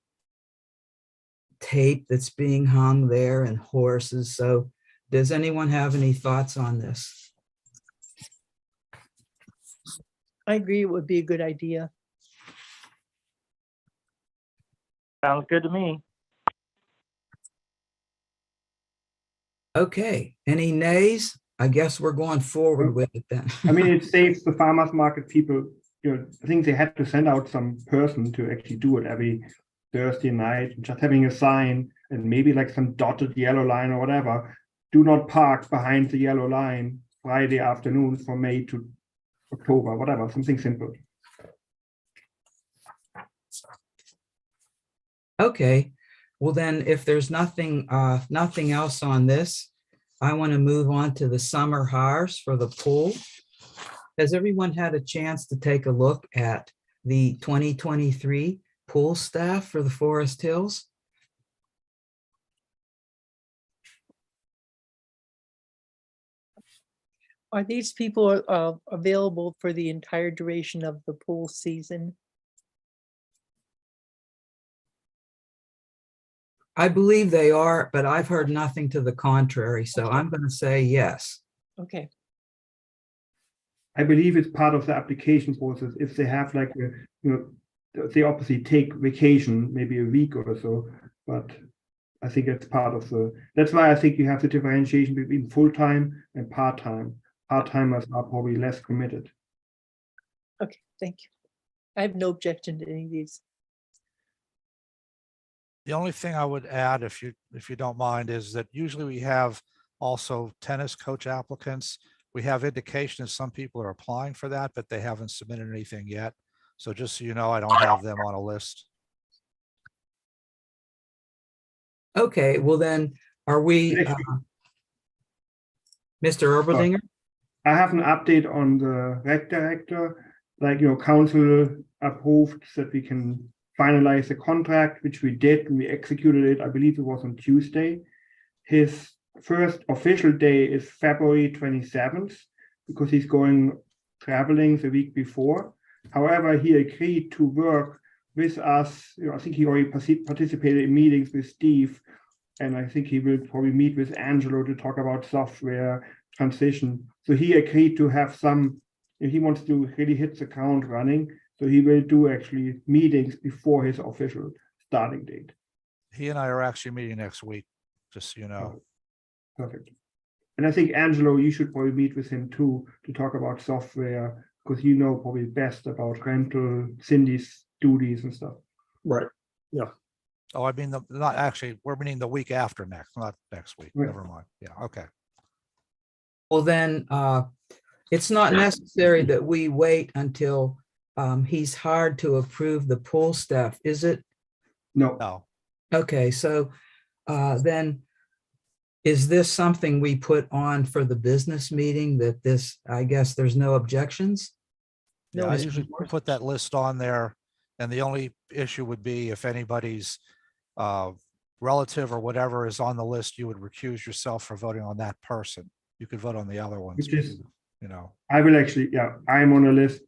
tape that's being hung there and horses. So does anyone have any thoughts on this? I agree, it would be a good idea. Sounds good to me. Okay, any nays? I guess we're going forward with it then. I mean, it saves the farmers market people, I think they had to send out some person to actually do it every Thursday night, just having a sign and maybe like some dotted yellow line or whatever. Do not park behind the yellow line Friday afternoon from May to October, whatever, something simple. Okay, well then, if there's nothing else on this, I want to move on to the summer hires for the pool. Has everyone had a chance to take a look at the 2023 pool staff for the Forest Hills? Are these people available for the entire duration of the pool season? I believe they are, but I've heard nothing to the contrary, so I'm going to say yes. Okay, I believe it's part of the application process. If they have like, they obviously take vacation, maybe a week or so, but I think it's part of that's why I think you have the differentiation between full-time and part-time. Part-timers are probably less committed. okay, thank you. I have no objection to any of these. The only thing I would add, if you don't mind, is that usually we have also tennis coach applicants. We have indication that some people are applying for that, but they haven't submitted anything yet. So just so you know, I don't have them on a list. Okay, well then, are we, Mr. Erberdinger? I have an update on the rec director, like, council approved that we can finalize the contract, which we did, and we executed it. I believe it was on Tuesday. His first official day is February 27th, because he's going traveling the week before. However, he agreed to work with us. I think he already participated in meetings with Steve, and I think he will probably meet with Angelo to talk about software transition. So he agreed to have some, if he wants to really hit the ground running, so he will do actually meetings before his official starting date. He and I are actually meeting next week, just so you know. Perfect. And I think Angelo, you should probably meet with him too to talk about software, because you know probably best about rental, Cindy's duties and stuff. Right. Oh, I mean, not actually, we're meeting the week after next, not next week. Right. Never mind. Yeah, okay. Well, then, it's not necessary that we wait until he's hired to approve the pool staff, is it? No, No, Okay, so then is this something we put on for the business meeting that this, I guess there's no objections? yeah, No, I Mr. usually Morris. put that list on there. And the only issue would be if anybody's relative or whatever is on the list, you would recuse yourself for voting on that person. You could vote on the other ones, which is, you know. I will actually, yeah, I'm on a list.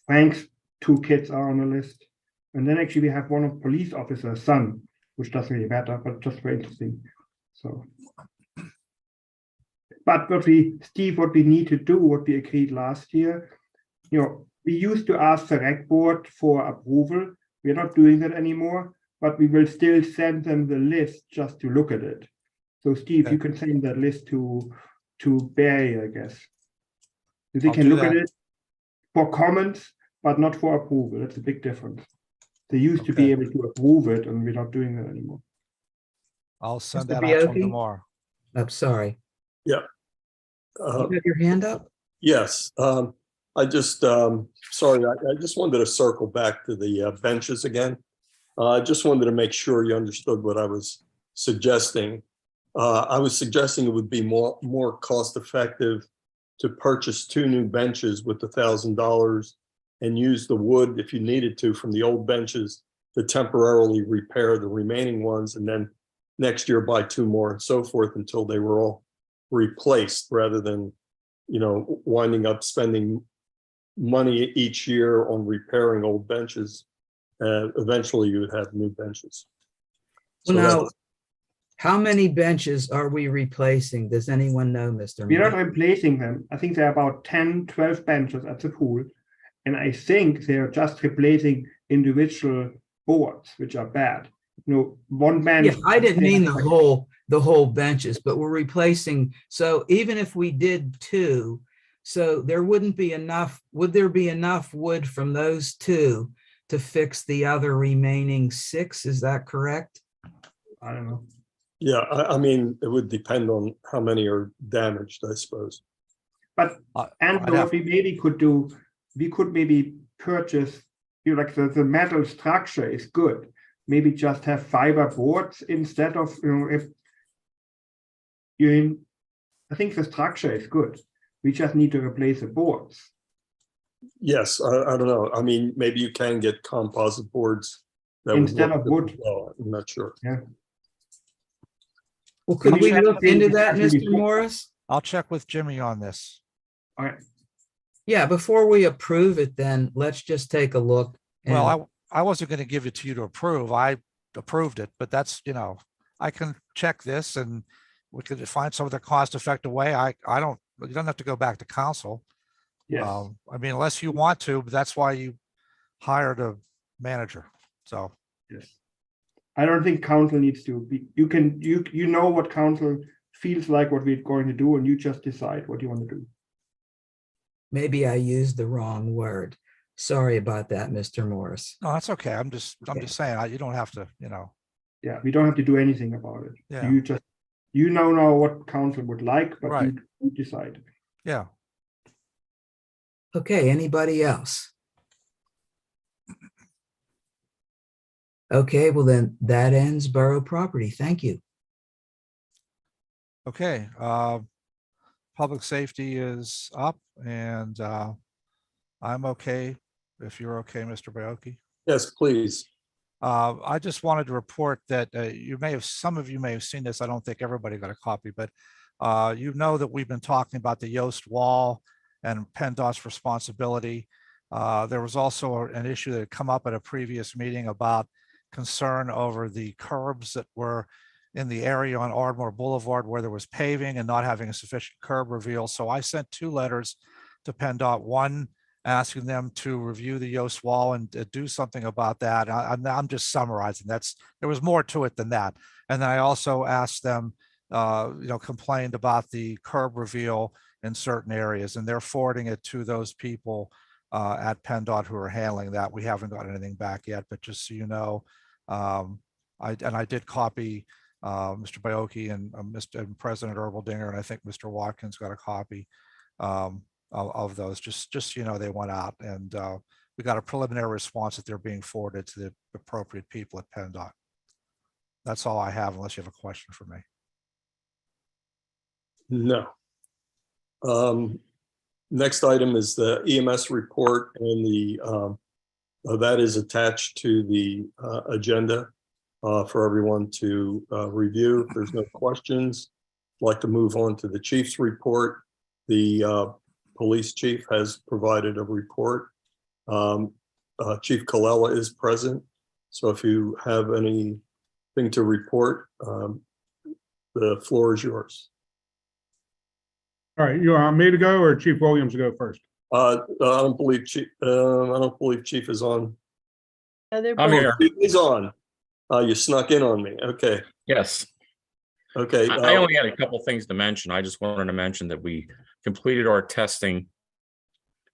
Frank's 2 kids are on a list. And then actually we have one of police officer's son, which doesn't really matter, but just very interesting. So. But what we need to do, what we agreed last year, we used to ask the rec board for approval. We're not doing that anymore, but we will still send them the list just to look at it. So Steve, Okay. you can send that list to Barry, I guess. They I'll can do look at that. it for comments, but not for approval. That's a big difference. They used to be Okay. able to approve it, and we're not doing that anymore. I'll send Mr. that out to them Bioki? tomorrow. I'm sorry. Uh, You have your hand up? Yes, I just, sorry, I just wanted to circle back to the benches again. I just wanted to make sure you understood what I was suggesting. I was suggesting it would be more cost effective to purchase 2 new benches with $1,000 and use the wood, if you needed to, from the old benches to temporarily repair the remaining ones, and then next year buy 2 more and so forth until they were all replaced, rather than, winding up spending money each year on repairing old benches. Eventually you would have new benches. Well, So now, that's- how many benches are we replacing? Does anyone know, Mr. We're not Moore? replacing them. I think there are about 10, 12 benches at the pool. And I think they're just replacing individual boards, which are bad. One bench. Yeah, I didn't mean the whole benches, but we're replacing. So even if we did 2, so there wouldn't be enough, would there be enough wood from those 2 to fix the other remaining 6? Is that correct? I don't know. Yeah, I mean, it would depend on how many are damaged, I suppose. But and I'd what have- we maybe could do, we could maybe purchase, like the metal structure is good. Maybe just have fiber boards instead of, if you're in, I think the structure is good. We just need to replace the boards. Yes, I don't know. I mean, maybe you can get composite boards that would Instead look of good wood. as well. I'm not sure. Well, could we we check look the- into that, actually, Mr. Morris? I'll check with Jimmy on this. All right. Yeah, before we approve it, then let's just take a look. and- Well, I wasn't going to give it to you to approve. I approved it, but that's, I can check this and we could find some of the cost effective way. You don't have to go back to council. Yes. I mean, unless you want to, but that's why you hired a manager. So, Yes. I don't think council needs to be, you know what council feels like, what we're going to do, and you just decide what you want to do. Maybe I used the wrong word. Sorry about that, Mr. Morris. no, that's okay. I'm just Okay. saying, you don't have to, Yeah, we don't have to do anything about it. Yeah. You just, know what council would like, but Right. you decide. yeah. Okay, anybody else? Okay, well then that ends borough property. Thank you. Okay, public safety is up and I'm okay. If you're okay, Mr. Bioki. Yes, please. I just wanted to report that some of you may have seen this. I don't think everybody got a copy, but that we've been talking about the Yoast wall and PennDOT's responsibility. There was also an issue that had come up at a previous meeting about concern over the curbs that were in the area on Ardmore Boulevard where there was paving and not having a sufficient curb reveal. So I sent 2 letters to PennDOT, one asking them to review the Yost wall and do something about that. I'm just summarizing. There was more to it than that. And then I also asked them, complained about the curb reveal in certain areas, and they're forwarding it to those people at PennDOT who are handling that. We haven't got anything back yet, but just so you know, I did copy Mr. Baoki and and President Erbaldinger, and I think Mr. Watkins got a copy of those. Just so you know, they went out, and we got a preliminary response that they're being forwarded to the appropriate people at PennDOT. That's all I have, unless you have a question for me. No. Next item is the EMS report, and that is attached to the agenda for everyone to review. If there's no questions, I'd like to move on to the chief's report. The police chief has provided a report. Chief Colella is present, so if you have anything to report, the floor is yours. All right, you want me to go or Chief Williams to go first? I don't believe Chief is on. Yeah, they're I'm both- here. Chief is on. You snuck in on me. Okay. Yes. Okay. I only had a couple things to mention. I just wanted to mention that we completed our testing.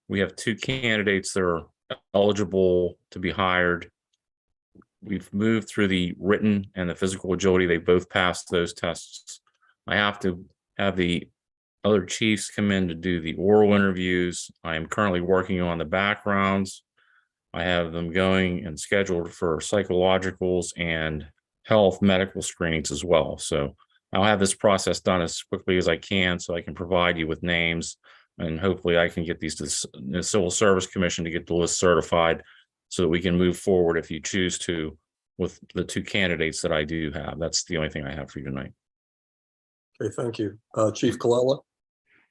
We have 2 candidates that are eligible to be hired. We've moved through the written and the physical agility. They both passed those tests. I have to have the other chiefs come in to do the oral interviews. I am currently working on the backgrounds. I have them going and scheduled for psychologicals and health medical screenings as well. So I'll have this process done as quickly as I can so I can provide you with names, and hopefully I can get these to the Civil Service Commission to get the list certified so that we can move forward if you choose to with the 2 candidates that I do have. That's the only thing I have for you tonight. Okay, thank you. Chief Colella.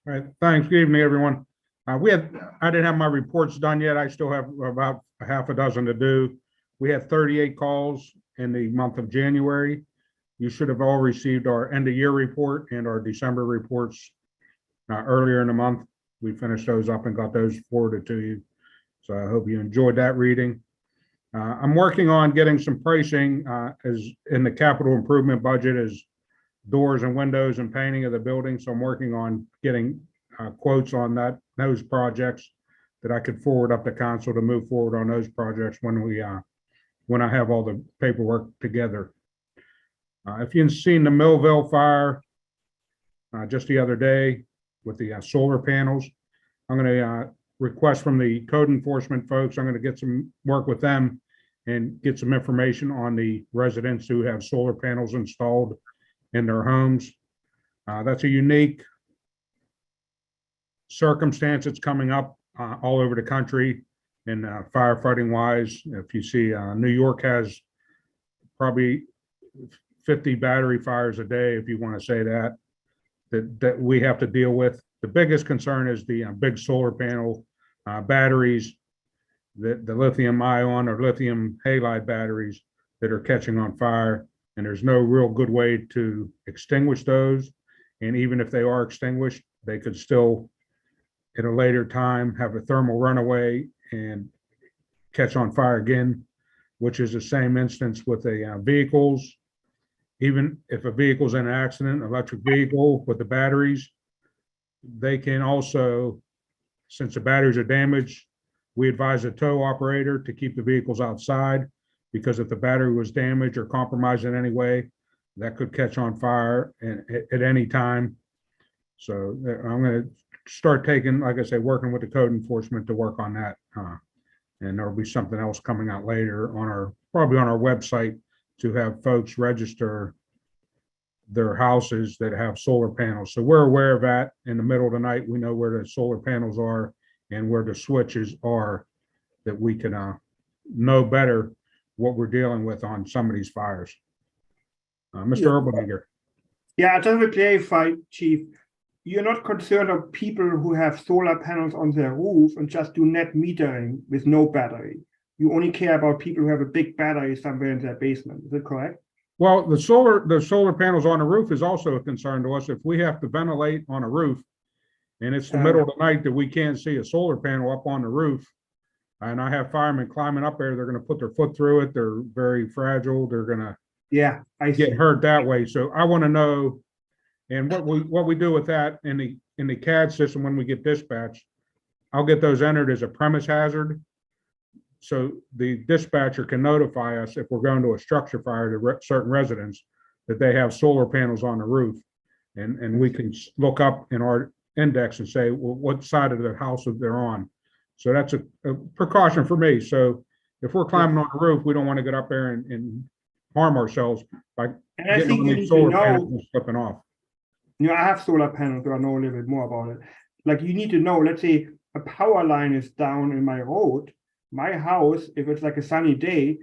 All right, thanks. Good evening, everyone. I didn't have my reports done yet. I still have about a half a dozen to do. We had 38 calls in the month of January. You should have all received our end of year report and our December reports earlier in the month. We finished those up and got those forwarded to you. So I hope you enjoyed that reading. I'm working on getting some pricing as in the capital improvement budget as doors and windows and painting of the building. So I'm working on getting quotes on those projects that I could forward up to council to move forward on those projects when I have all the paperwork together. If you've seen the Millville fire just the other day with the solar panels, I'm going to request from the code enforcement folks. I'm going to get some work with them and get some information on the residents who have solar panels installed in their homes. That's a unique circumstance that's coming up all over the country and firefighting wise. If you see, New York has probably 50 battery fires a day, if you want to say that we have to deal with. The biggest concern is the big solar panel batteries, the lithium ion or lithium halide batteries that are catching on fire. And there's no real good way to extinguish those. And even if they are extinguished, they could still, at a later time, have a thermal runaway and catch on fire again, which is the same instance with the vehicles. Even if a vehicle's in an accident, electric vehicle with the batteries, they can also, since the batteries are damaged, we advise the tow operator to keep the vehicles outside, because if the battery was damaged or compromised in any way, that could catch on fire at any time. So I'm going to start taking, like I say, working with the code enforcement to work on that. And there'll be something else coming out later on probably on our website to have folks register their houses that have solar panels. So we're aware of that. In the middle of the night, we know where the solar panels are and where the switches are, that we can know better what we're dealing with on some of these fires. Mr. Erbaldinger. Yeah, just to clarify, Chief, you're not concerned of people who have solar panels on their roof and just do net metering with no battery. You only care about people who have a big battery somewhere in their basement. Is that correct? Well, the solar panels on the roof is also a concern to us. If we have to ventilate on a roof and it's the middle of the night that we can't see a solar panel up on the roof, and I have firemen climbing up there, they're gonna put their foot through it. They're very fragile. They're gonna Yeah, I see. get hurt that way. So I want to know, and what we do with that in the CAD system when we get dispatched, I'll get those entered as a premise hazard. So the dispatcher can notify us if we're going to a structure fire to certain residents that they have solar panels on the roof. And we can look up in our index and say, well, what side of the house they're on. So that's a precaution for me. So if we're climbing on the roof, we don't want to get up there and harm ourselves by And I getting think on you these need to solar know, panels and slipping off. I have solar panels, so I know a little bit more about it. Like you need to know, let's say a power line is down in my road, my house, if it's like a sunny day,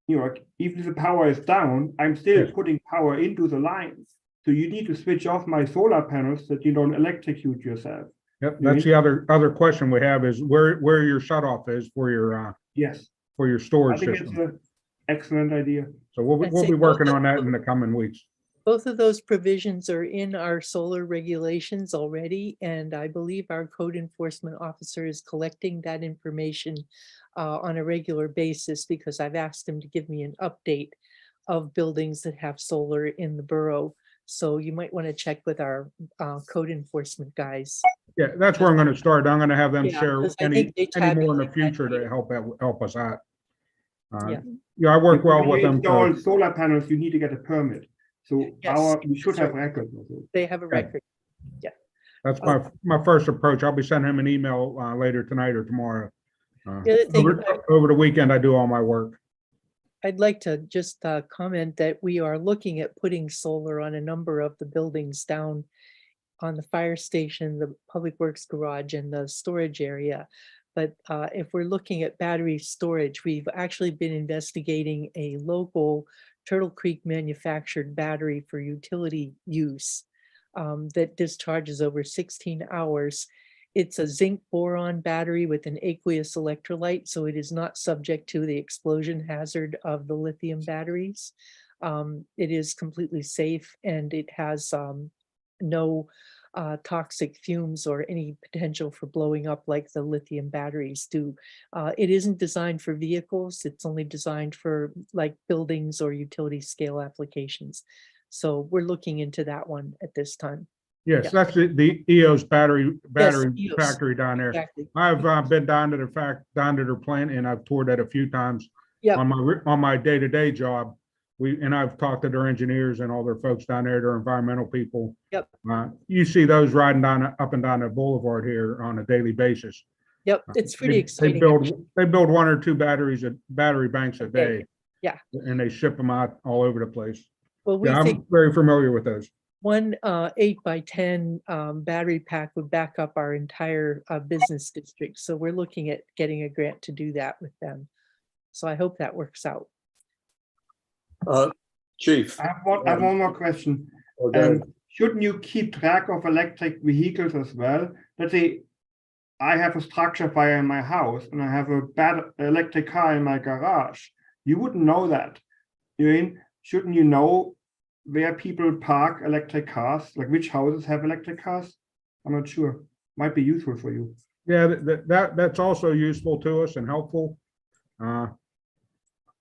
even if the power is down, I'm still Yes. putting power into the lines. So you need to switch off my solar panels so that you don't electrocute yourself. Yep, that's the other question we have is where your shut off is for your Yes, I storage think it's system. an excellent idea. So we'll I'd say be working both of on that in the coming weeks. Both of those provisions are in our solar regulations already, and I believe our code enforcement officer is collecting that information on a regular basis because I've asked him to give me an update of buildings that have solar in the borough. So you might want to check with our code enforcement guys. Yeah, that's where I'm gonna start. I'm gonna have them Yeah, share 'cause I any think they more in the tabulate that future to data. help us out. Yeah. Yeah, I work well When with you them. install So solar panels, you need to get a permit. So Yes, we should have sir. records of it. They have a record. that's my first approach. I'll be sending him an email later tonight or tomorrow. The other thing Over the weekend, I do all my work. I'd like to just comment that we are looking at putting solar on a number of the buildings down on the fire station, the public works garage and the storage area. But if we're looking at battery storage, we've actually been investigating a local Turtle Creek manufactured battery for utility use that discharges over 16 hours. It's a zinc boron battery with an aqueous electrolyte, so it is not subject to the explosion hazard of the lithium batteries. It is completely safe and it has no toxic fumes or any potential for blowing up like the lithium batteries do. It isn't designed for vehicles. It's only designed for like buildings or utility scale applications. So we're looking into that one at this time. Yes, Yeah. that's the EOS battery EOS, factory down there. Exactly. I've been down to their plant and I've toured that a few times Yeah. on my day-to-day job. And I've talked to their engineers and all their folks down there, their environmental people. Yep. You see those riding up and down the boulevard here on a daily basis. Yep, it's pretty They exciting. build 1 or 2 battery banks a day. Yeah. And they ship them out all over the place. Well, we Yeah, think I'm very familiar with those. one 8x10 battery pack would back up our entire business district. So we're looking at getting a grant to do that with them. So I hope that works out. Chief. I have one more question. Okay. Shouldn't you keep track of electric vehicles as well? Let's say I have a structure fire in my house and I have a bad electric car in my garage. You wouldn't know that. Shouldn't you know where people park electric cars, like which houses have electric cars? I'm not sure. Might be useful for you. Yeah, that's also useful to us and helpful.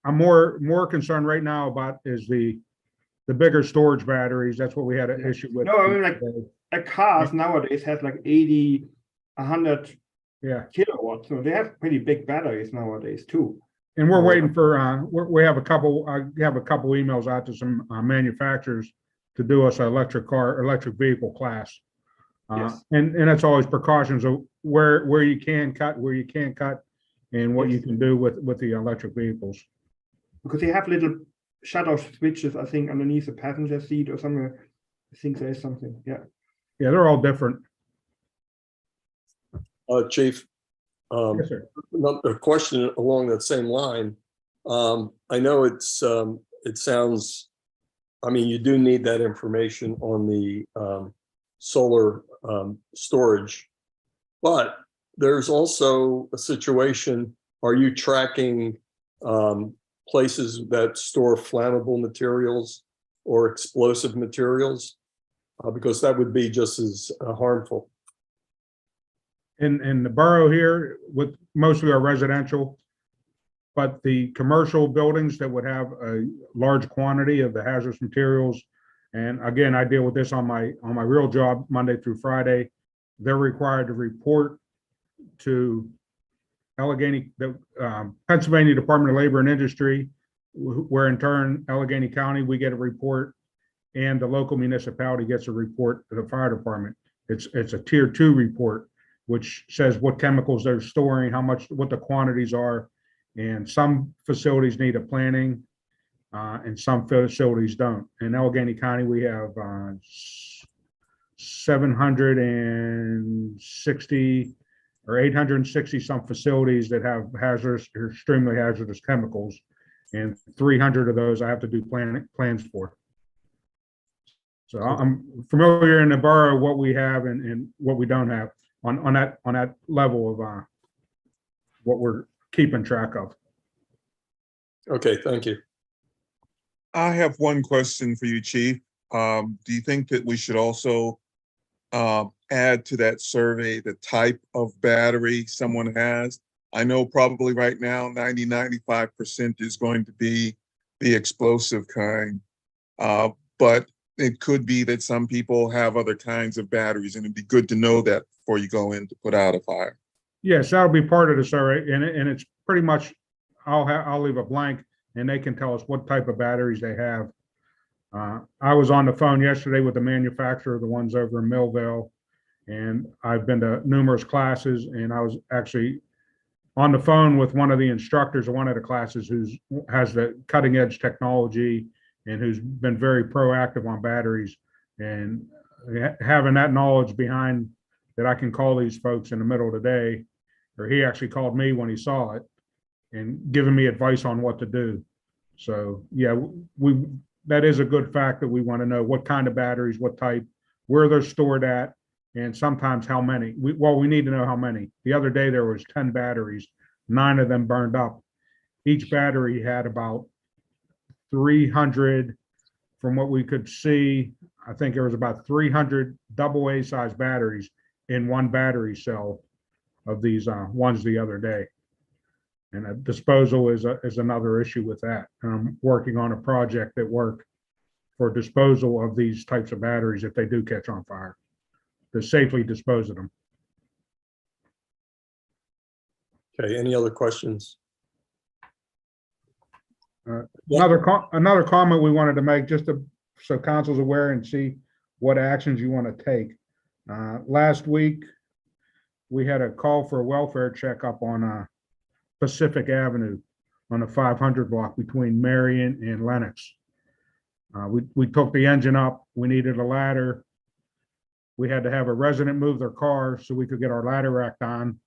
I'm more concerned right now about is the bigger storage batteries. That's what we had an issue with. No, I mean, like a cars nowadays has like 80, 100 kilowatts. So they have pretty big batteries nowadays too. And we're waiting for we have a couple emails out to some manufacturers to do us an electric vehicle class. Yes. And that's always precautions of where you can cut, where you can't cut, and what you can do with the electric vehicles. Because they have little shut-off switches, I think, underneath the passenger seat or somewhere. I think there is something. Yeah. Yeah, they're all different. Chief, Yes, sir. a question along that same line. I know it sounds, I mean, you do need that information on the solar storage. But there's also a situation, are you tracking places that store flammable materials or explosive materials? Because that would be just as harmful. In the borough here, with mostly our residential, but the commercial buildings that would have a large quantity of the hazardous materials. And again, I deal with this on my real job, Monday through Friday. They're required to report to Allegheny, the Pennsylvania Department of Labor and Industry, where in turn, Allegheny County, we get a report, and the local municipality gets a report to the fire department. It's a tier 2 report, which says what chemicals they're storing, how much, what the quantities are. And some facilities need a planning, and some facilities don't. In Allegheny County, we have 760 or 860 some facilities that have hazardous or extremely hazardous chemicals. And 300 of those I have to do plans for. So I'm familiar in the borough what we have and what we don't have on that level of what we're keeping track of. Okay, thank you. I have one question for you, Chief. Do you think that we should also add to that survey the type of battery someone has? I know probably right now 95% is going to be the explosive kind, but it could be that some people have other kinds of batteries, and it'd be good to know that before you go in to put out a fire. Yes, that'll be part of the survey, and it's pretty much, I'll leave a blank, and they can tell us what type of batteries they have. I was on the phone yesterday with the manufacturer, the ones over in Millville, and I've been to numerous classes, and I was actually on the phone with one of the instructors of one of the classes who has the cutting edge technology and who's been very proactive on batteries, and having that knowledge behind that I can call these folks in the middle of the day, or he actually called me when he saw it and giving me advice on what to do. So yeah, that is a good fact that we want to know what kind of batteries, what type, where they're stored at, and sometimes how many. We need to know how many. The other day there was 10 batteries, 9 of them burned up. Each battery had about 300, from what we could see, I think there was about 300 AA size batteries in one battery cell of these ones the other day. And disposal is another issue with that. I'm working on a project at work for disposal of these types of batteries if they do catch on fire, to safely dispose of them. Okay, any other questions? Another comment we wanted to make, just so council's aware and see what actions you want to take. Last week, we had a call for a welfare checkup on Pacific Avenue on the 500 block between Marion and Lenox. We took the engine up. We needed a ladder. We had to have a resident move their car so we could get our ladder racked on.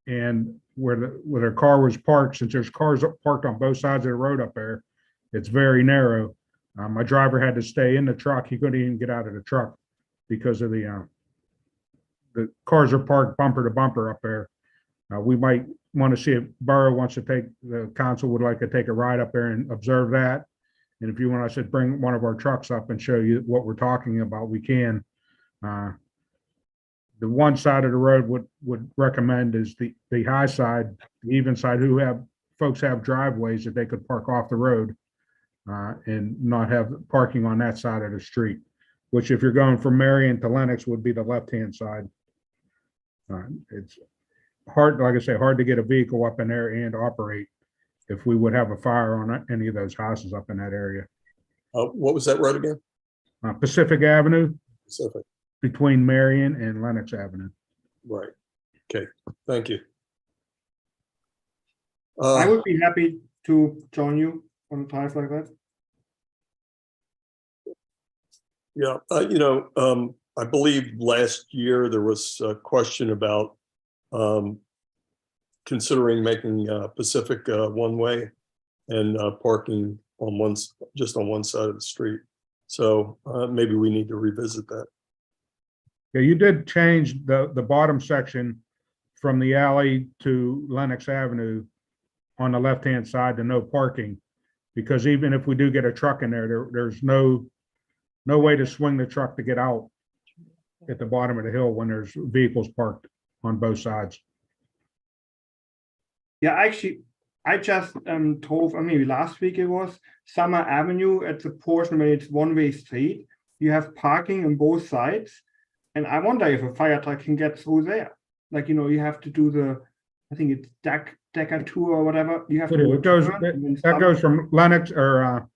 And where their car was parked, since there's cars parked on both sides of the road up there, it's very narrow. My driver had to stay in the truck. He couldn't even get out of the truck because of the cars are parked bumper to bumper up there. We might want to see if Borough wants to the council would like to take a ride up there and observe that. And if you want, I said, bring one of our trucks up and show you what we're talking about, we can. The one side of the road would recommend is the high side, the even side, folks have driveways that they could park off the road and not have parking on that side of the street, which if you're going from Marion to Lenox would be the left-hand side. It's hard, like I say, hard to get a vehicle up in there and operate if we would have a fire on any of those houses up in that area. What was that road again? Pacific Avenue. Pacific. Between Marion and Lenox Avenue. Right. Okay. Thank you. I would be happy to join you on ties like that. Yeah, I believe last year there was a question about considering making Pacific one-way and parking on just on one side of the street. So maybe we need to revisit that. Yeah, you did change the bottom section from the alley to Lenox Avenue on the left-hand side to no parking. Because even if we do get a truck in there, there's no way to swing the truck to get out at the bottom of the hill when there's vehicles parked on both sides. Yeah, actually, I just drove, maybe last week it was, Summer Avenue at the portion where it's one-way street. You have parking on both sides. And I wonder if a fire truck can get through there. Like, you have to do I think it's Decker 2 or whatever. You have to do a turn and then That stop. goes from Lenox or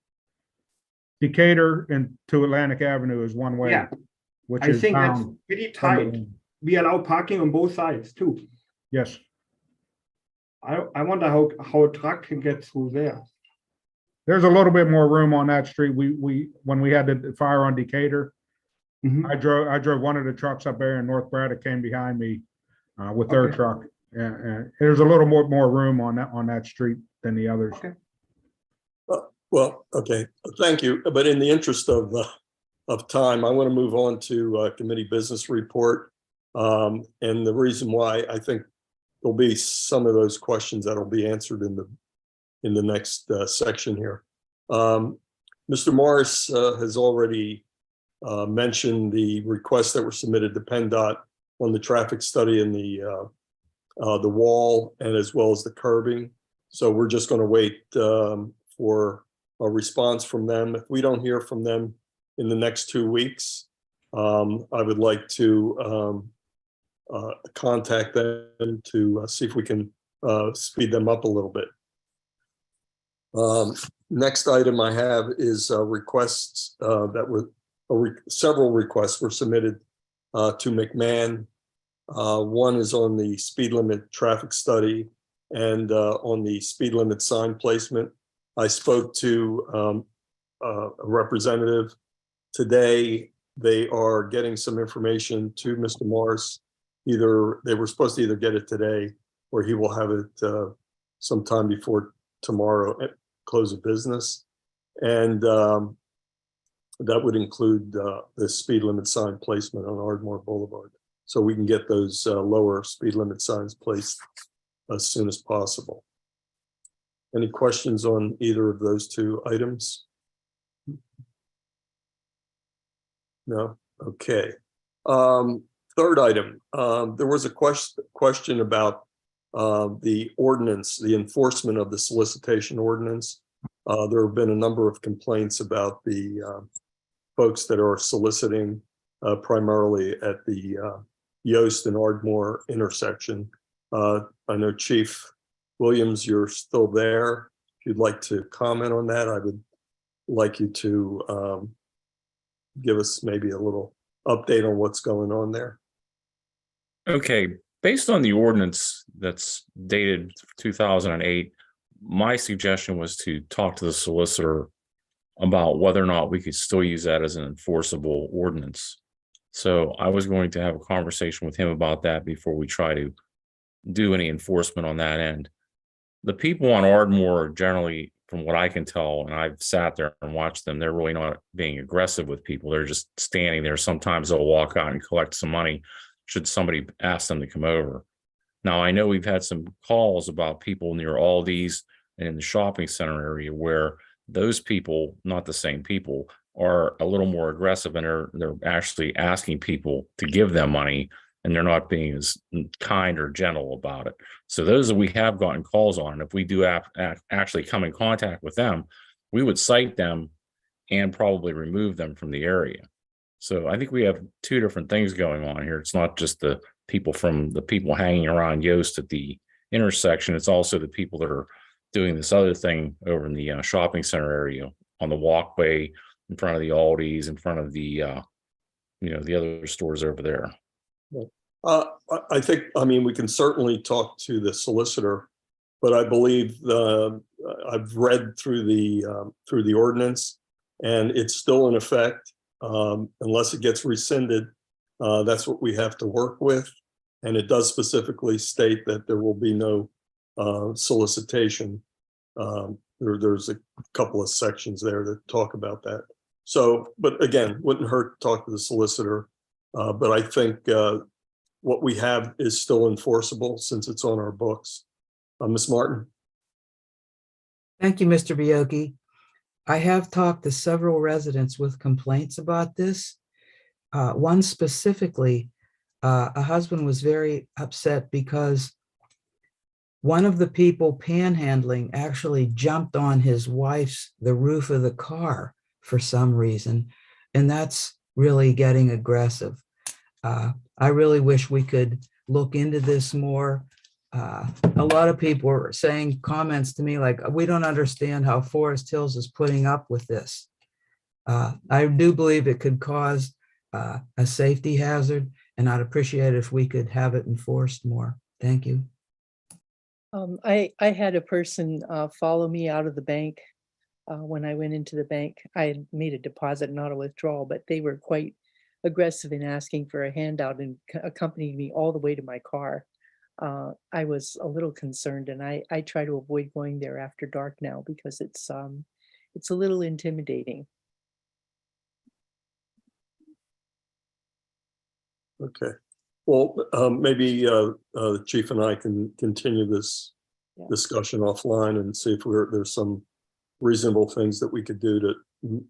Decatur into Atlantic Avenue is one way, Yeah, which I is think that's bound. pretty tight. We allow parking on both sides too. Yes, I wonder how a truck can get through there. there's a little bit more room on that street. When we had the fire on Decatur, Mhm. I drove one of the trucks up there and North Braddock came behind me with their Okay. truck. And there's a little more room on that street than the others. Okay. Well, okay, thank you. But in the interest of time, I want to move on to committee business report. And the reason why I think there'll be some of those questions that'll be answered in the next section here. Mr. Morris has already mentioned the requests that were submitted to PennDOT on the traffic study and the wall and as well as the curbing. So we're just going to wait for a response from them. If we don't hear from them in the next 2 weeks, I would like to contact them to see if we can speed them up a little bit. Next item I have is requests that were several requests were submitted to McMahon. One is on the speed limit traffic study and on the speed limit sign placement. I spoke to a representative today. They are getting some information to Mr. Morris. Either they were supposed to either get it today or he will have it sometime before tomorrow at close of business. And that would include the speed limit sign placement on Ardmore Boulevard. So we can get those lower speed limit signs placed as soon as possible. Any questions on either of those two items? No? Okay. Third item, there was a question about the ordinance, the enforcement of the solicitation ordinance. There have been a number of complaints about the folks that are soliciting primarily at the Yost and Ardmore intersection. I know Chief Williams, you're still there. If you'd like to comment on that, I would like you to give us maybe a little update on what's going on there. Okay, based on the ordinance that's dated 2008, my suggestion was to talk to the solicitor about whether or not we could still use that as an enforceable ordinance. So I was going to have a conversation with him about that before we try to do any enforcement on that end. The people on Ardmore are generally, from what I can tell, and I've sat there and watched them, they're really not being aggressive with people. They're just standing there. Sometimes they'll walk out and collect some money should somebody ask them to come over. Now, I know we've had some calls about people near Aldi's and in the shopping center area where those people, not the same people, are a little more aggressive and they're actually asking people to give them money, and they're not being as kind or gentle about it. So those that we have gotten calls on, if we do actually come in contact with them, we would cite them and probably remove them from the area. So I think we have two different things going on here. It's not just the people hanging around Yost at the intersection. It's also the people that are doing this other thing over in the shopping center area on the walkway in front of the Aldi's, in front of the the other stores over there. I think, we can certainly talk to the solicitor, but I believe I've read through the ordinance, and it's still in effect unless it gets rescinded. That's what we have to work with, and it does specifically state that there will be no solicitation. There's a couple of sections there that talk about that. So, but again, wouldn't hurt to talk to the solicitor But I think what we have is still enforceable since it's on our books. Ms. Martin? Thank you, Mr. Bioki. I have talked to several residents with complaints about this. One specifically, a husband was very upset because one of the people panhandling actually jumped on the roof of the car for some reason, and that's really getting aggressive. I really wish we could look into this more. A lot of people were saying comments to me like, we don't understand how Forest Hills is putting up with this. I do believe it could cause a safety hazard, and I'd appreciate it if we could have it enforced more. Thank you. I had a person follow me out of the bank when I went into the bank. I had made a deposit, not a withdrawal, but they were quite aggressive in asking for a handout and accompanied me all the way to my car. I was a little concerned, and I try to avoid going there after dark now because it's a little intimidating. Okay. Well, maybe the chief and I can continue this discussion offline and see if there's some reasonable things that we could do that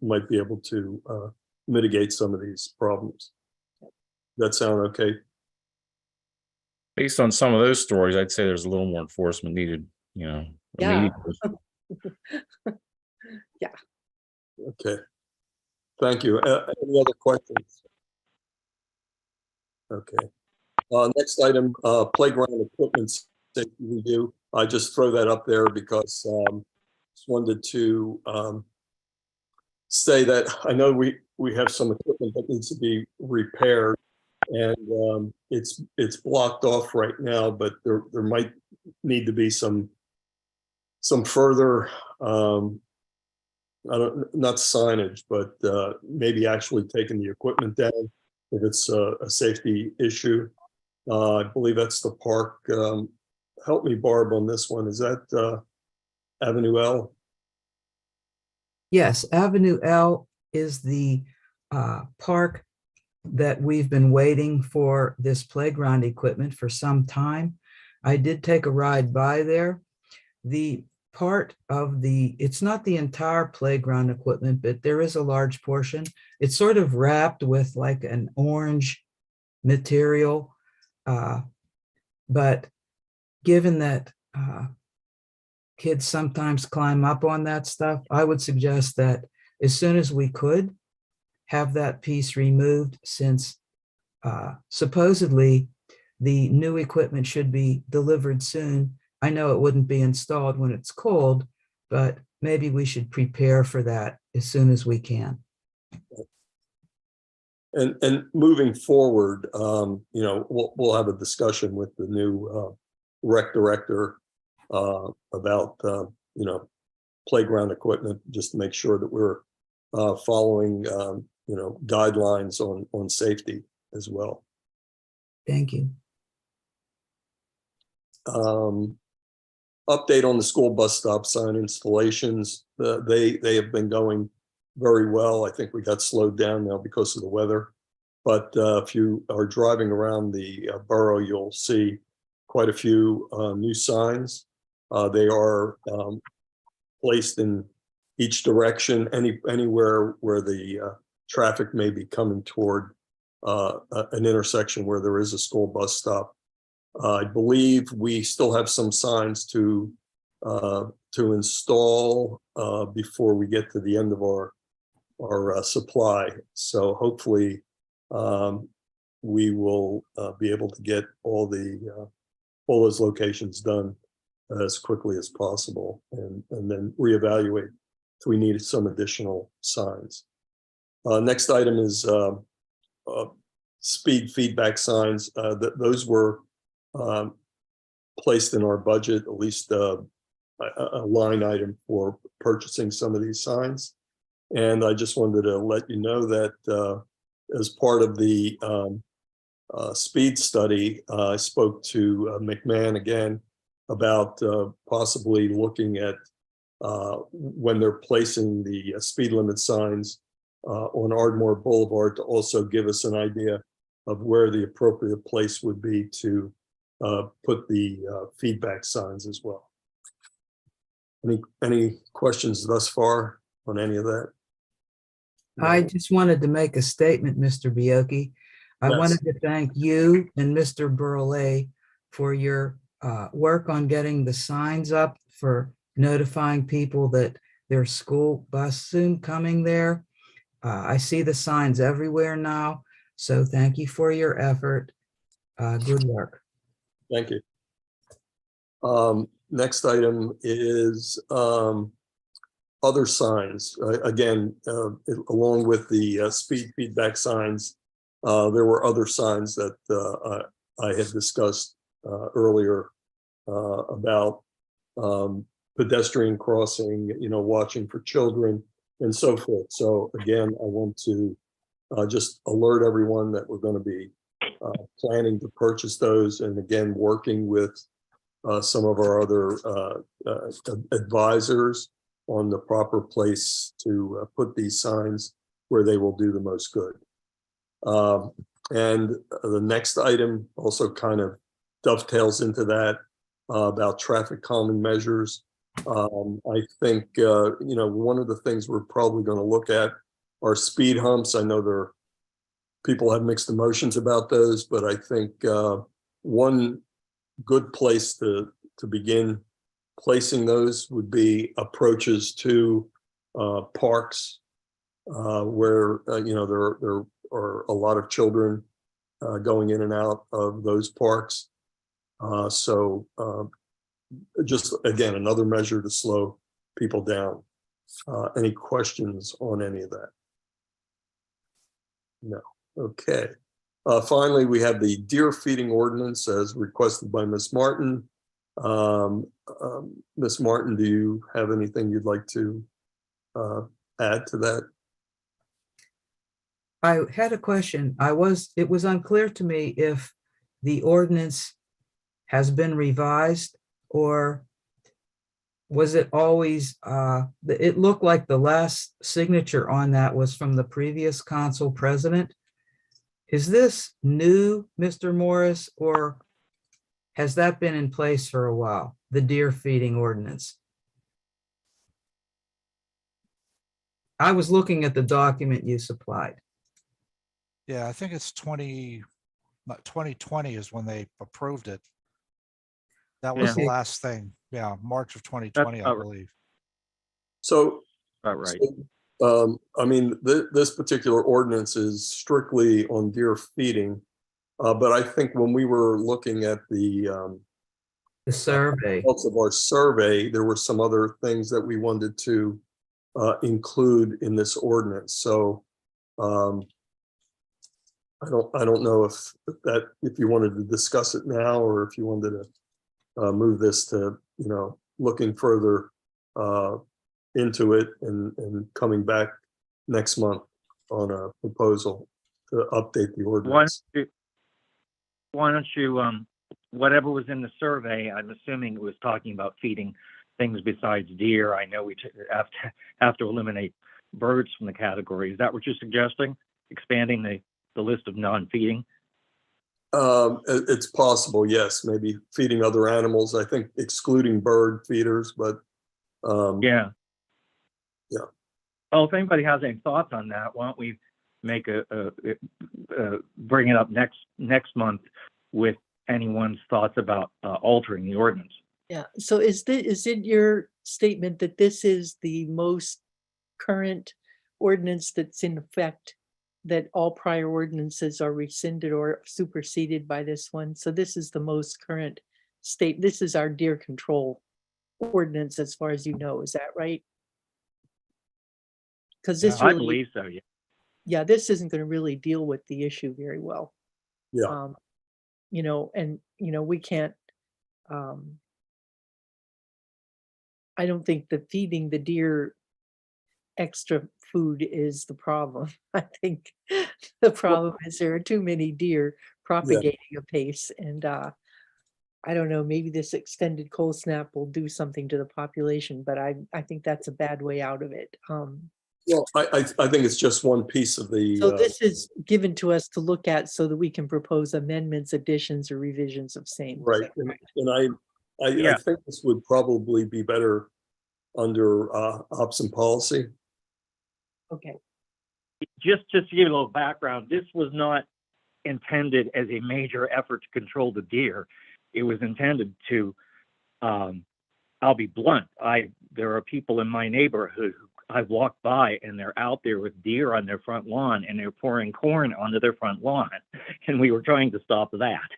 might be able to mitigate some of these problems. That sound okay? Based on some of those stories, I'd say there's a little more enforcement needed, Yeah. immediately. Yeah. Okay. Thank you. Any other questions? Okay. Next item, playground equipment safety review. I just throw that up there because just wanted to say that I know we have some equipment that needs to be repaired, and it's blocked off right now, but there might need to be some further not signage, but maybe actually taking the equipment down if it's a safety issue. I believe that's the park. Help me, Barb, on this one. Is that Avenue L? Yes, Avenue L is the park that we've been waiting for this playground equipment for some time. I did take a ride by there. The part of it's not the entire playground equipment, but there is a large portion. It's sort of wrapped with like an orange material. But given that kids sometimes climb up on that stuff, I would suggest that as soon as we could have that piece removed, since supposedly the new equipment should be delivered soon. I know it wouldn't be installed when it's cold, but maybe we should prepare for that as soon as we can. And moving forward, we'll have a discussion with the new rec director about playground equipment, just to make sure that we're following guidelines on safety as well. Thank you. Update on the school bus stop sign installations. They have been going very well. I think we got slowed down now because of the weather. But if you are driving around the borough, you'll see quite a few new signs. They are placed in each direction, anywhere where the traffic may be coming toward an intersection where there is a school bus stop. I believe we still have some signs to install before we get to the end of our supply. So hopefully we will be able to get all those locations done as quickly as possible, and then reevaluate if we need some additional signs. Next item is speed feedback signs. Those were placed in our budget, at least a line item for purchasing some of these signs. And I just wanted to let you know that as part of the speed study, I spoke to McMahon again about possibly looking at when they're placing the speed limit signs on Ardmore Boulevard, to also give us an idea of where the appropriate place would be to put the feedback signs as well. Any questions thus far on any of that? I No. just wanted to make a statement, Mr. Bioki. I Yes. wanted to thank you and Mr. Burley for your work on getting the signs up for notifying people that there's school bus soon coming there. I see the signs everywhere now, so thank you for your effort. Good work. Thank you. Next item is other signs. Again, along with the speed feedback signs, there were other signs that I had discussed earlier about pedestrian crossing, watching for children and so forth. So again, I want to just alert everyone that we're going to be planning to purchase those, and again, working with some of our other advisors on the proper place to put these signs where they will do the most good. And the next item also kind of dovetails into that about traffic calming measures. I think, one of the things we're probably going to look at are speed humps. I know people have mixed emotions about those, but I think one good place to begin placing those would be approaches to parks where there are a lot of children going in and out of those parks. So just again, another measure to slow people down. Any questions on any of that? No. Okay. Finally, we have the deer feeding ordinance as requested by Ms. Martin. Ms. Martin, do you have anything you'd like to add to that? I had a question. It was unclear to me if the ordinance has been revised, or was it always, it looked like the last signature on that was from the previous council president. Is this new, Mr. Morris, or has that been in place for a while, the deer feeding ordinance? I was looking at the document you supplied. Yeah, I think it's 2020 is when they approved it. That was the Okay. last thing. Yeah, March of 2020, I about right. believe. So, About right. I mean, this particular ordinance is strictly on deer feeding. But I think when we were looking at the survey. results of our survey, there were some other things that we wanted to include in this ordinance. So I don't know if you wanted to discuss it now, or if you wanted to move this to, looking further into it and coming back next month on a proposal to update the ordinance. Why don't you, whatever was in the survey, I'm assuming it was talking about feeding things besides deer. I know we have to eliminate birds from the category. Is that what you're suggesting? Expanding the list of non-feeding? It's possible, yes, maybe feeding other animals. I think excluding bird feeders, but Yeah. Yeah. Well, if anybody has any thoughts on that, why don't we make bring it up next month with anyone's thoughts about altering the ordinance? Yeah, so is it your statement that this is the most current ordinance that's in effect, that all prior ordinances are rescinded or superseded by this one? So this is the most current this is our deer control ordinance as far as you know, is that right? Because this I really, believe so, yeah. yeah, this isn't going to really deal with the issue very well. Yeah. We can't, I don't think that feeding the deer extra food is the problem. I think the problem is there are too many deer propagating apace, and I don't know, maybe this extended cold snap will do something to the population, but I think that's a bad way out of it. Well, I think it's just one piece of the, So this is given to us to look at so that we can propose amendments, additions, or revisions of same. Is right. that correct? And I Yeah. think this would probably be better under ops and policy. Okay, Just to give you a little background, this was not intended as a major effort to control the deer. It was intended to, I'll be blunt, there are people in my neighborhood who I've walked by and they're out there with deer on their front lawn and they're pouring corn onto their front lawn. And we were trying to stop that.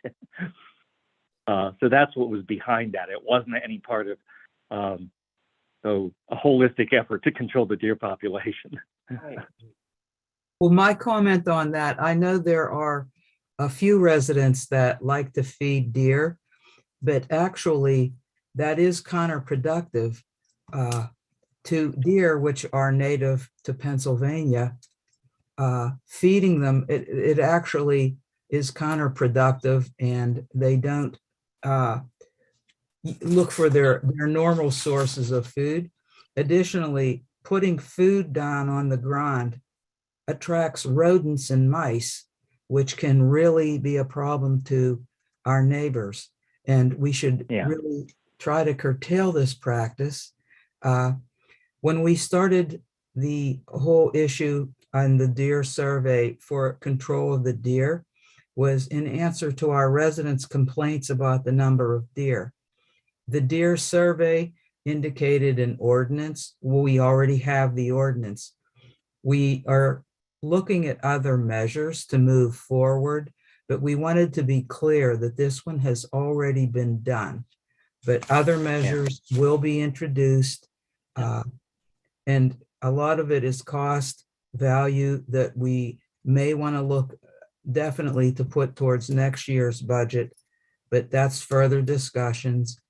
So that's what was behind that. It wasn't any part of a holistic effort to control the deer population. Right. Well, my comment on that, I know there are a few residents that like to feed deer, but actually that is counterproductive to deer, which are native to Pennsylvania. Feeding them, it actually is counterproductive, and they don't look for their normal sources of food. Additionally, putting food down on the ground attracts rodents and mice, which can really be a problem to our neighbors. And we should really try to curtail this practice. When we started the whole issue on the deer survey for control of the deer was in answer to our residents' complaints about the number of deer. The deer survey indicated an ordinance. We already have the ordinance. We are looking at other measures to move forward, but we wanted to be clear that this one has already been done. But other measures will be introduced. And a lot of it is cost value that we may want to look definitely to put towards next year's budget, but that's further discussions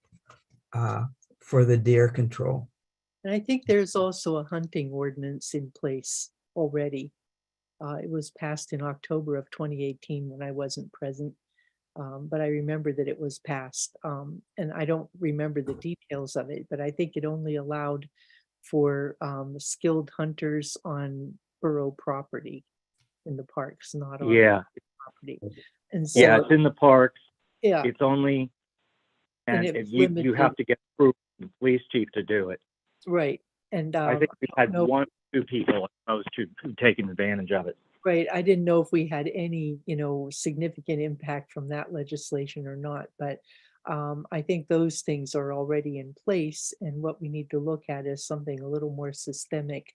for the deer control. and I think there's also a hunting ordinance in place already. It was passed in October of 2018 when I wasn't present. But I remember that it was passed. And I don't remember the details of it, but I think it only allowed for skilled hunters on borough property in the parks, not on property. And so, Yeah, it's in the parks. yeah, It's only, And and it was you limited. have to get approved from the police chief to do it. right. And I think we've had no. 1 or 2 people opposed to taking advantage of it. right, I didn't know if we had any, significant impact from that legislation or not, but I think those things are already in place. And what we need to look at is something a little more systemic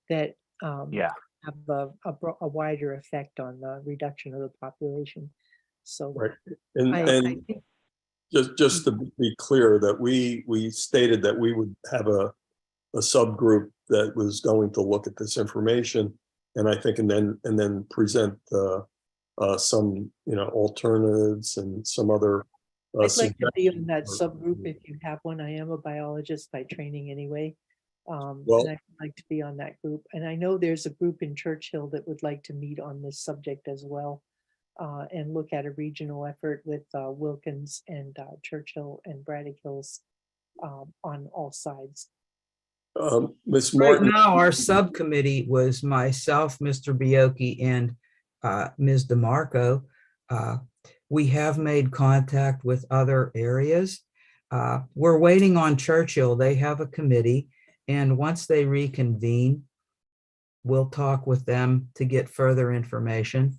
that have a wider effect on the reduction of the population. So Right. And, I and think, just to be clear that we stated that we would have a subgroup that was going to look at this information. And I think, and then present some, alternatives and some other. I'd like to be on suggestions that or- subgroup if you have one. I am a biologist by training anyway. Well- And I'd like to be on that group. And I know there's a group in Churchill that would like to meet on this subject as well. And look at a regional effort with Wilkins and Churchill and Braddock Hills on all sides. Ms. Right Martin, now, our subcommittee was myself, Mr. Bioki, and Ms. DeMarco. We have made contact with other areas. We're waiting on Churchill. They have a committee, and once they reconvene, we'll talk with them to get further information.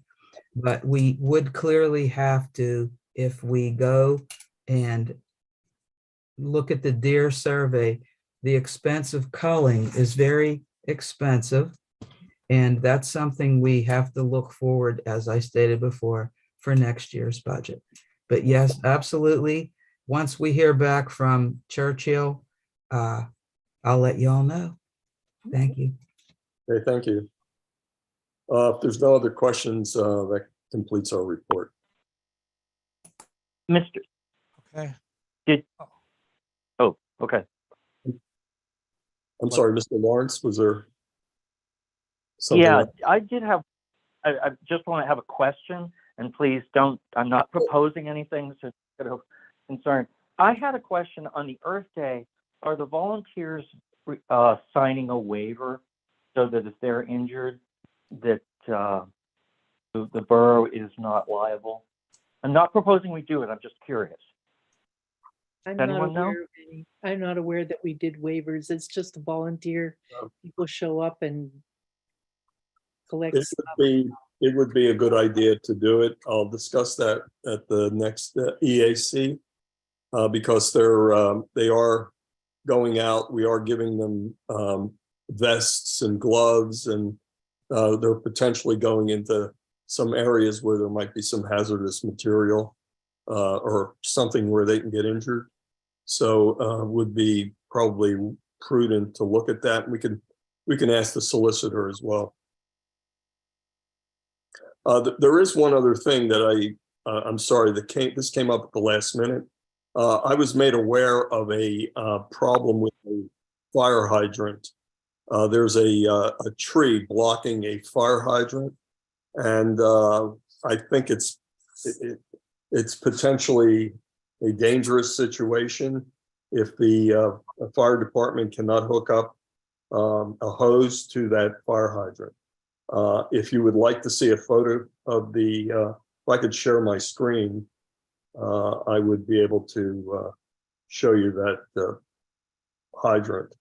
But we would clearly have to, if we go and look at the deer survey, the expense of culling is very expensive. And that's something we have to look forward, as I stated before, for next year's budget. But yes, absolutely. Once we hear back from Churchill, I'll let you all know. Thank you. okay, thank you. If there's no other questions, that completes our report. Mr. Okay. Oh, okay. I'm sorry, Mr. Lawrence, was there? something Yeah, else? I did have, I just want to have a question, and please don't, I'm not proposing anything, so it's a concern. I had a question on the Earth Day. Are the volunteers signing a waiver so that if they're injured, that the borough is not liable? I'm not proposing we do it. I'm just curious. I'm Does not anyone know? aware of any. I'm not aware that we did waivers. It's just a volunteer. People show up and collect It stuff. it would be a good idea to do it. I'll discuss that at the next EAC. Because they are going out, we are giving them vests and gloves, and they're potentially going into some areas where there might be some hazardous material or something where they can get injured. So would be probably prudent to look at that. We can ask the solicitor as well. There is one other thing that I'm sorry, this came up at the last minute. I was made aware of a problem with a fire hydrant. There's a tree blocking a fire hydrant, and I think it's potentially a dangerous situation if the fire department cannot hook up a hose to that fire hydrant. If you would like to see a photo of if I could share my screen, I would be able to show you that hydrant.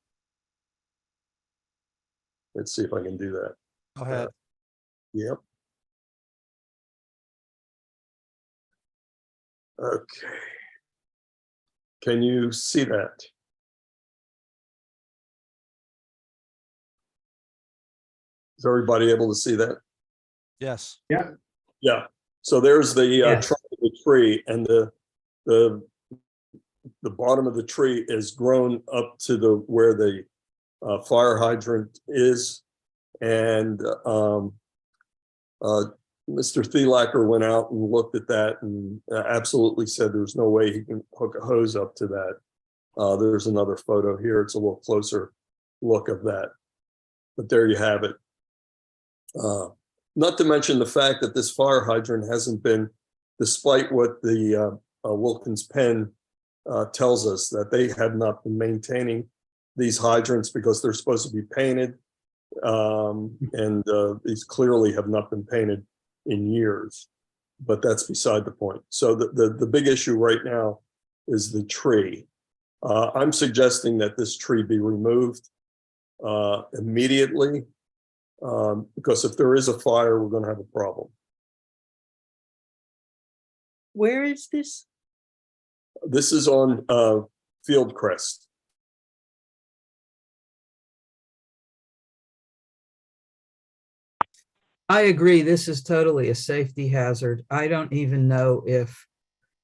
Let's see if I can do that. Go ahead. Yep. Okay. Can you see that? Is everybody able to see that? Yes. Yeah. So there's the Yes. trunk of the tree, and the bottom of the tree is grown up to where the fire hydrant is, and Mr. Thielacker went out and looked at that and absolutely said there's no way he can hook a hose up to that. There's another photo here. It's a little closer look of that, but there you have it. Not to mention the fact that this fire hydrant hasn't been, despite what the Wilkins Penn tells us, that they have not been maintaining these hydrants because they're supposed to be painted. And these clearly have not been painted in years, but that's beside the point. So the big issue right now is the tree. I'm suggesting that this tree be removed immediately, because if there is a fire, we're going to have a problem. Where is this? This is on Fieldcrest. I agree. This is totally a safety hazard. I don't even know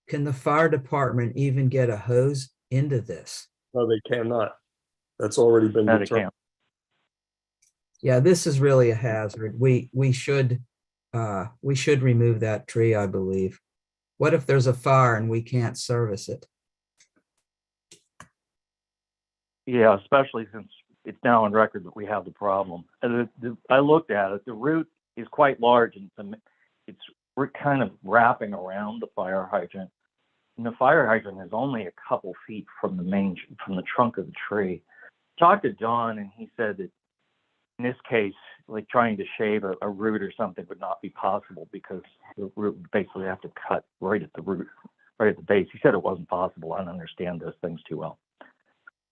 can the fire department even get a hose into this? No, they cannot. That's already been That it determined. can't. Yeah, this is really a hazard. We should remove that tree, I believe. What if there's a fire and we can't service it? Yeah, especially since it's now on record that we have the problem. And I looked at it, the root is quite large, and we're kind of wrapping around the fire hydrant. And the fire hydrant is only a couple feet from the trunk of the tree. Talked to John, and he said that in this case, like trying to shave a root or something would not be possible because the root would basically have to cut right at the root, right at the base. He said it wasn't possible. I don't understand those things too well.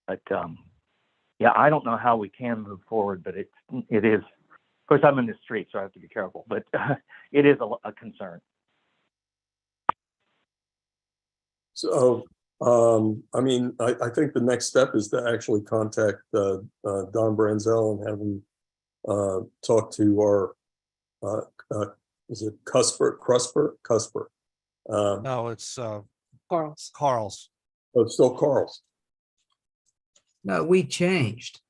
But yeah, I don't know how we can move forward, but it is. Of course, I'm in the street, so I have to be careful. But it is a concern. So, I mean, I think the next step is to actually contact Don Branzel and have him talk to our, is it Cusper? No, it's Carl's. Carl's. Oh, it's still Carl's. No, we changed.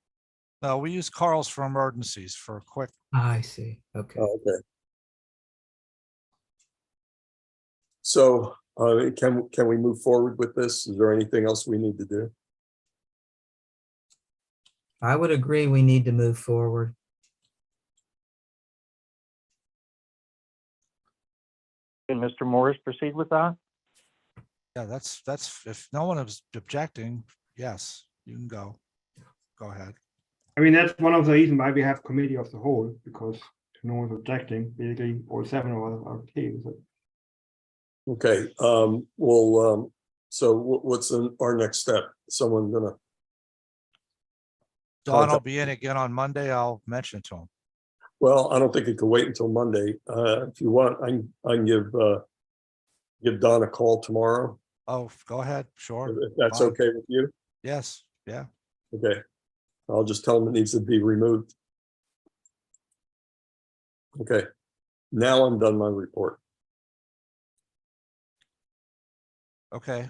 No, we use Carl's for emergencies for a quick. I see. Okay. Oh, okay. So, can we move forward with this? Is there anything else we need to do? I would agree we need to move forward. Can Mr. Morris proceed with that? Yeah, that's if no one is objecting, yes, you can go. Go ahead. I mean, that's one of the reasons why we have committee of the whole, because no one's objecting, basically, all 7 of us are okay with it. Okay, well, so what's our next step? Someone gonna, Don will Contact- be in again on Monday. I'll mention it to him. well, I don't think it could wait until Monday. If you want, I can give Don a call tomorrow, Oh, go ahead. Sure. if that's Fine. okay with you. Yes, yeah. Okay, I'll just tell him it needs to be removed. Okay, now I'm done my report. Okay.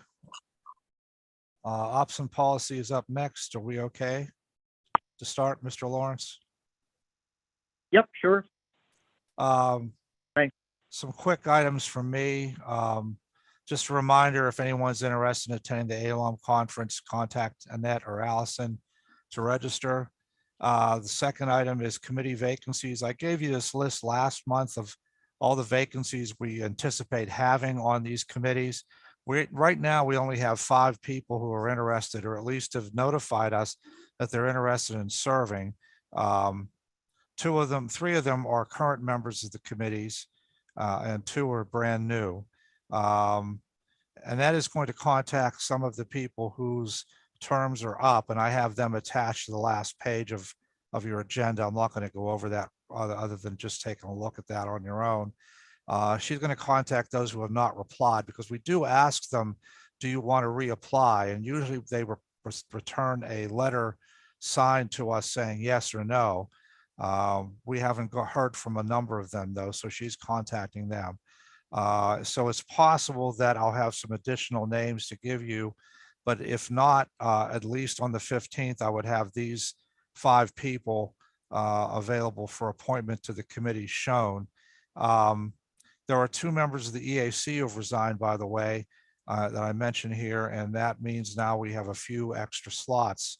Ops and policy is up next. Are we okay to start, Mr. Lawrence? Yep, sure. Thanks. Some quick items from me. Just a reminder, if anyone's interested in attending the ALUM conference, contact Annette or Allison to register. The second item is committee vacancies. I gave you this list last month of all the vacancies we anticipate having on these committees. Right now, we only have 5 people who are interested, or at least have notified us that they're interested in serving. 3 of them are current members of the committees, and 2 are brand new. And that is going to contact some of the people whose terms are up, and I have them attached to the last page of your agenda. I'm not going to go over that other than just taking a look at that on your own. She's going to contact those who have not replied, because we do ask them, do you want to reapply? And usually they return a letter signed to us saying yes or no. We haven't heard from a number of them though, so she's contacting them. So it's possible that I'll have some additional names to give you, but if not, at least on the 15th, I would have these 5 people available for appointment to the committee shown. There are 2 members of the EAC who have resigned, by the way, that I mentioned here, and that means now we have a few extra slots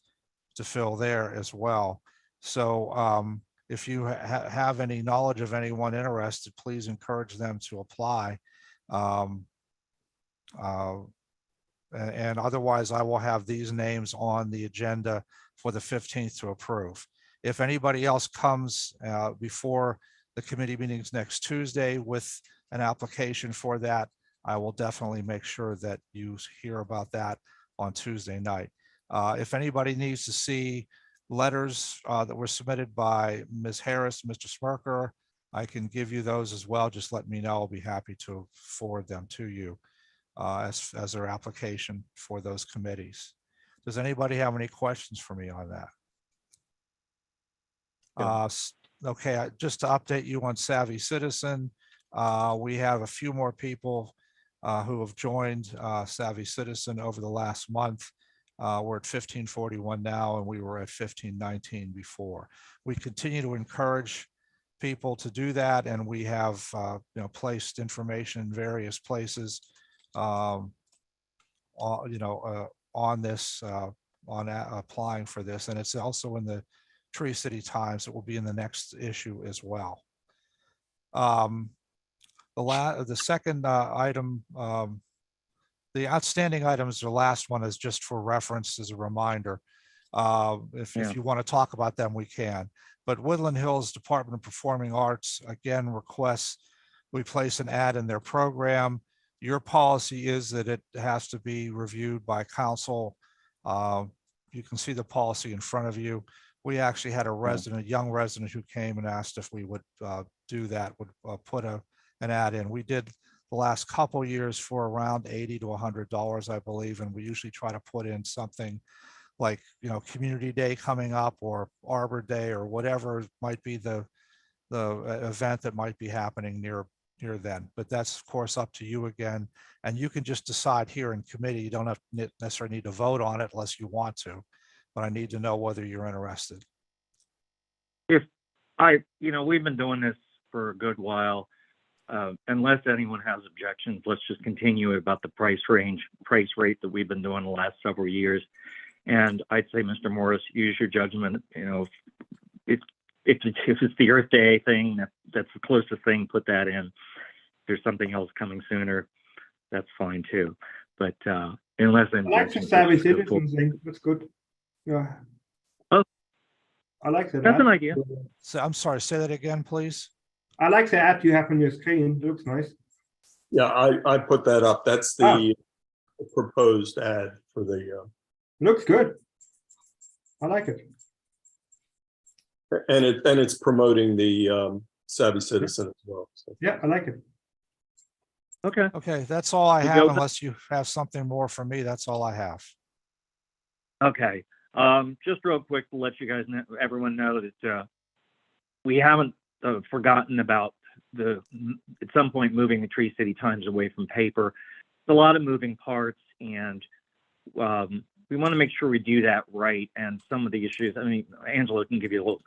to fill there as well. So if you have any knowledge of anyone interested, please encourage them to apply. And otherwise, I will have these names on the agenda for the 15th to approve. If anybody else comes before the committee meetings next Tuesday with an application for that, I will definitely make sure that you hear about that on Tuesday night. If anybody needs to see letters that were submitted by Ms. Harris, Mr. Smirker, I can give you those as well. Just let me know. I'll be happy to forward them to you as their application for those committees. Does anybody have any questions for me on that? Okay, just to update you on Savvy Citizen, we have a few more people who have joined Savvy Citizen over the last month. We're at 1541 now, and we were at 1519 before. We continue to encourage people to do that, and we have placed information in various places on this, on applying for this, and it's also in the Tree City Times. It will be in the next issue as well. The second item, the outstanding items, the last one is just for reference as a reminder. If you want to talk about them, we can. But Woodland Hills Department of Performing Arts, again, requests we place an ad in their program. Your policy is that it has to be reviewed by council. You can see the policy in front of you. We actually had a young resident who came and asked if we would do that, would put an ad in. We did the last couple years for around $80 to $100, I believe, and we usually try to put in something like Community Day coming up, or Arbor Day, or whatever might be the event that might be happening near then. But that's of course up to you again, and you can just decide here in committee. You don't have necessarily need to vote on it unless you want to, but I need to know whether you're interested. We've been doing this for a good while. Unless anyone has objections, let's just continue about the price rate that we've been doing the last several years. And I'd say, Mr. Morris, use your judgment. If it's the Earth Day thing, that's the closest thing, put that in. If there's something else coming sooner, that's fine too. But unless I like the Savvy Citizen thing. That's good. Yeah. Oh. I like that. That's an ad. idea. So I'm sorry, say that again, please. I like the ad you have on your screen. It looks nice. Yeah, I put that up. That's the proposed ad for the, Looks good. I like it. and it's promoting the Savvy Citizen as well. So. Yeah, I like it. Okay. Okay, that's all I You have go- unless you have something more for me. That's all I have. Okay. Just real quick to let you guys know, everyone know that we haven't forgotten about at some point moving the Tree City Times away from paper. It's a lot of moving parts, and we want to make sure we do that right. And some of the issues, I mean, Angela can give you a little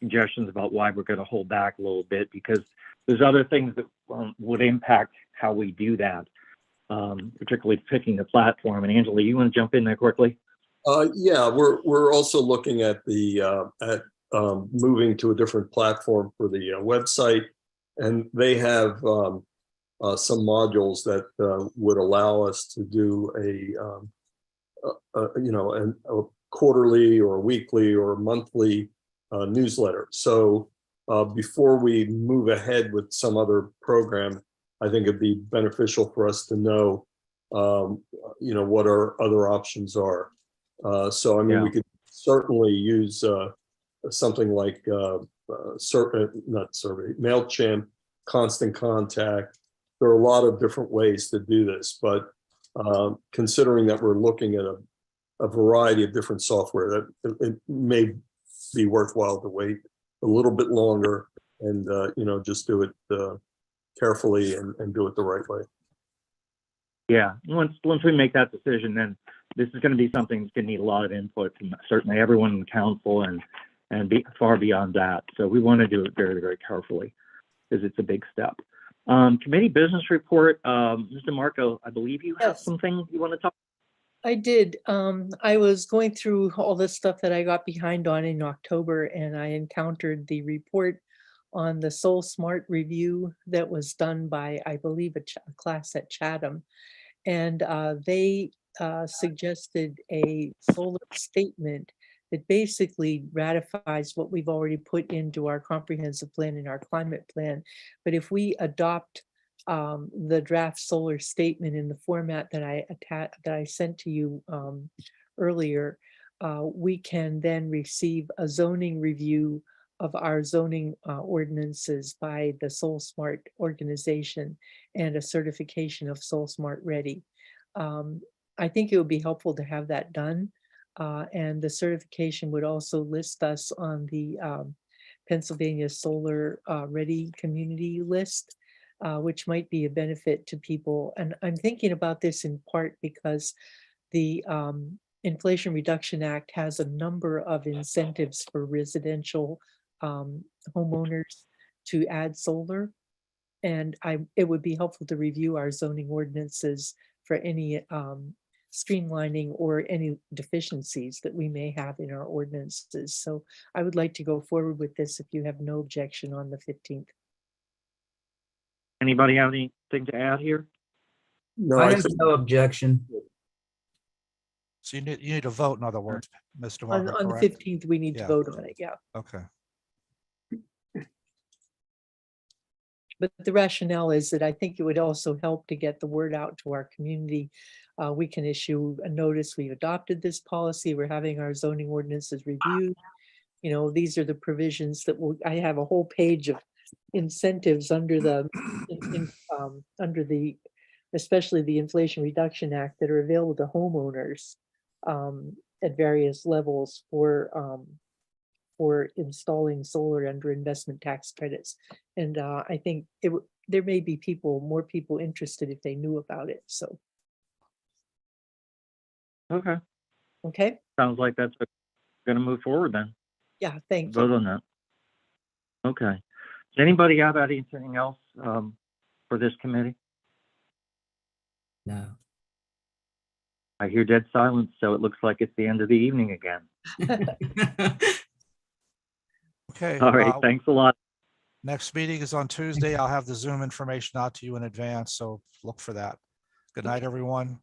suggestions about why we're going to hold back a little bit, because there's other things that would impact how we do that, particularly picking the platform. And Angela, you want to jump in there quickly? Yeah, we're also looking at the moving to a different platform for the website, and they have some modules that would allow us to do a quarterly or weekly or monthly newsletter. So before we move ahead with some other program, I think it'd be beneficial for us to know, what our other options are. So, I mean, Yeah. we could certainly use something like MailChimp, Constant Contact. There are a lot of different ways to do this, but considering that we're looking at a variety of different software, that it may be worthwhile to wait a little bit longer and, just do it carefully and do it the right way. Yeah, once we make that decision, then this is going to be something that's going to need a lot of input from certainly everyone in the council and be far beyond that. So we want to do it very, very carefully because it's a big step. Committee business report, Mr. Marco, I believe you have Yes. something you want to talk. I did. I was going through all this stuff that I got behind on in October, and I encountered the report on the Soul Smart review that was done by, I believe, a class at Chatham. And they suggested a solar statement that basically ratifies what we've already put into our comprehensive plan and our climate plan. But if we adopt the draft solar statement in the format that I sent to you earlier, we can then receive a zoning review of our zoning ordinances by the Soul Smart organization and a certification of Soul Smart Ready. I think it would be helpful to have that done. And the certification would also list us on the Pennsylvania Solar Ready community list, which might be a benefit to people. And I'm thinking about this in part because the Inflation Reduction Act has a number of incentives for residential homeowners to add solar. And it would be helpful to review our zoning ordinances for any streamlining or any deficiencies that we may have in our ordinances. So I would like to go forward with this if you have no objection on the 15th. Anybody have anything to add here? No, I I have think no objection. So you need a vote, in other words, Mr. On Marco, the correct? 15th, we need to Yeah. vote on it, yeah. Okay. But the rationale is that I think it would also help to get the word out to our community. We can issue a notice, we've adopted this policy, we're having our zoning ordinances reviewed. These are the provisions that I have a whole page of incentives under especially the Inflation Reduction Act that are available to homeowners at various levels for installing solar under investment tax credits. And I think there may be more people interested if they knew about it. So, Okay, okay, sounds like that's going to move forward then. yeah, thank Vote you. on that. Okay. Does anybody have anything else for this committee? No. I hear dead silence, so it looks like it's the end of the evening again. Okay. All right, thanks a lot. Next meeting is on Tuesday. I'll have the Zoom information out to you in advance, so look for that. Good night, everyone.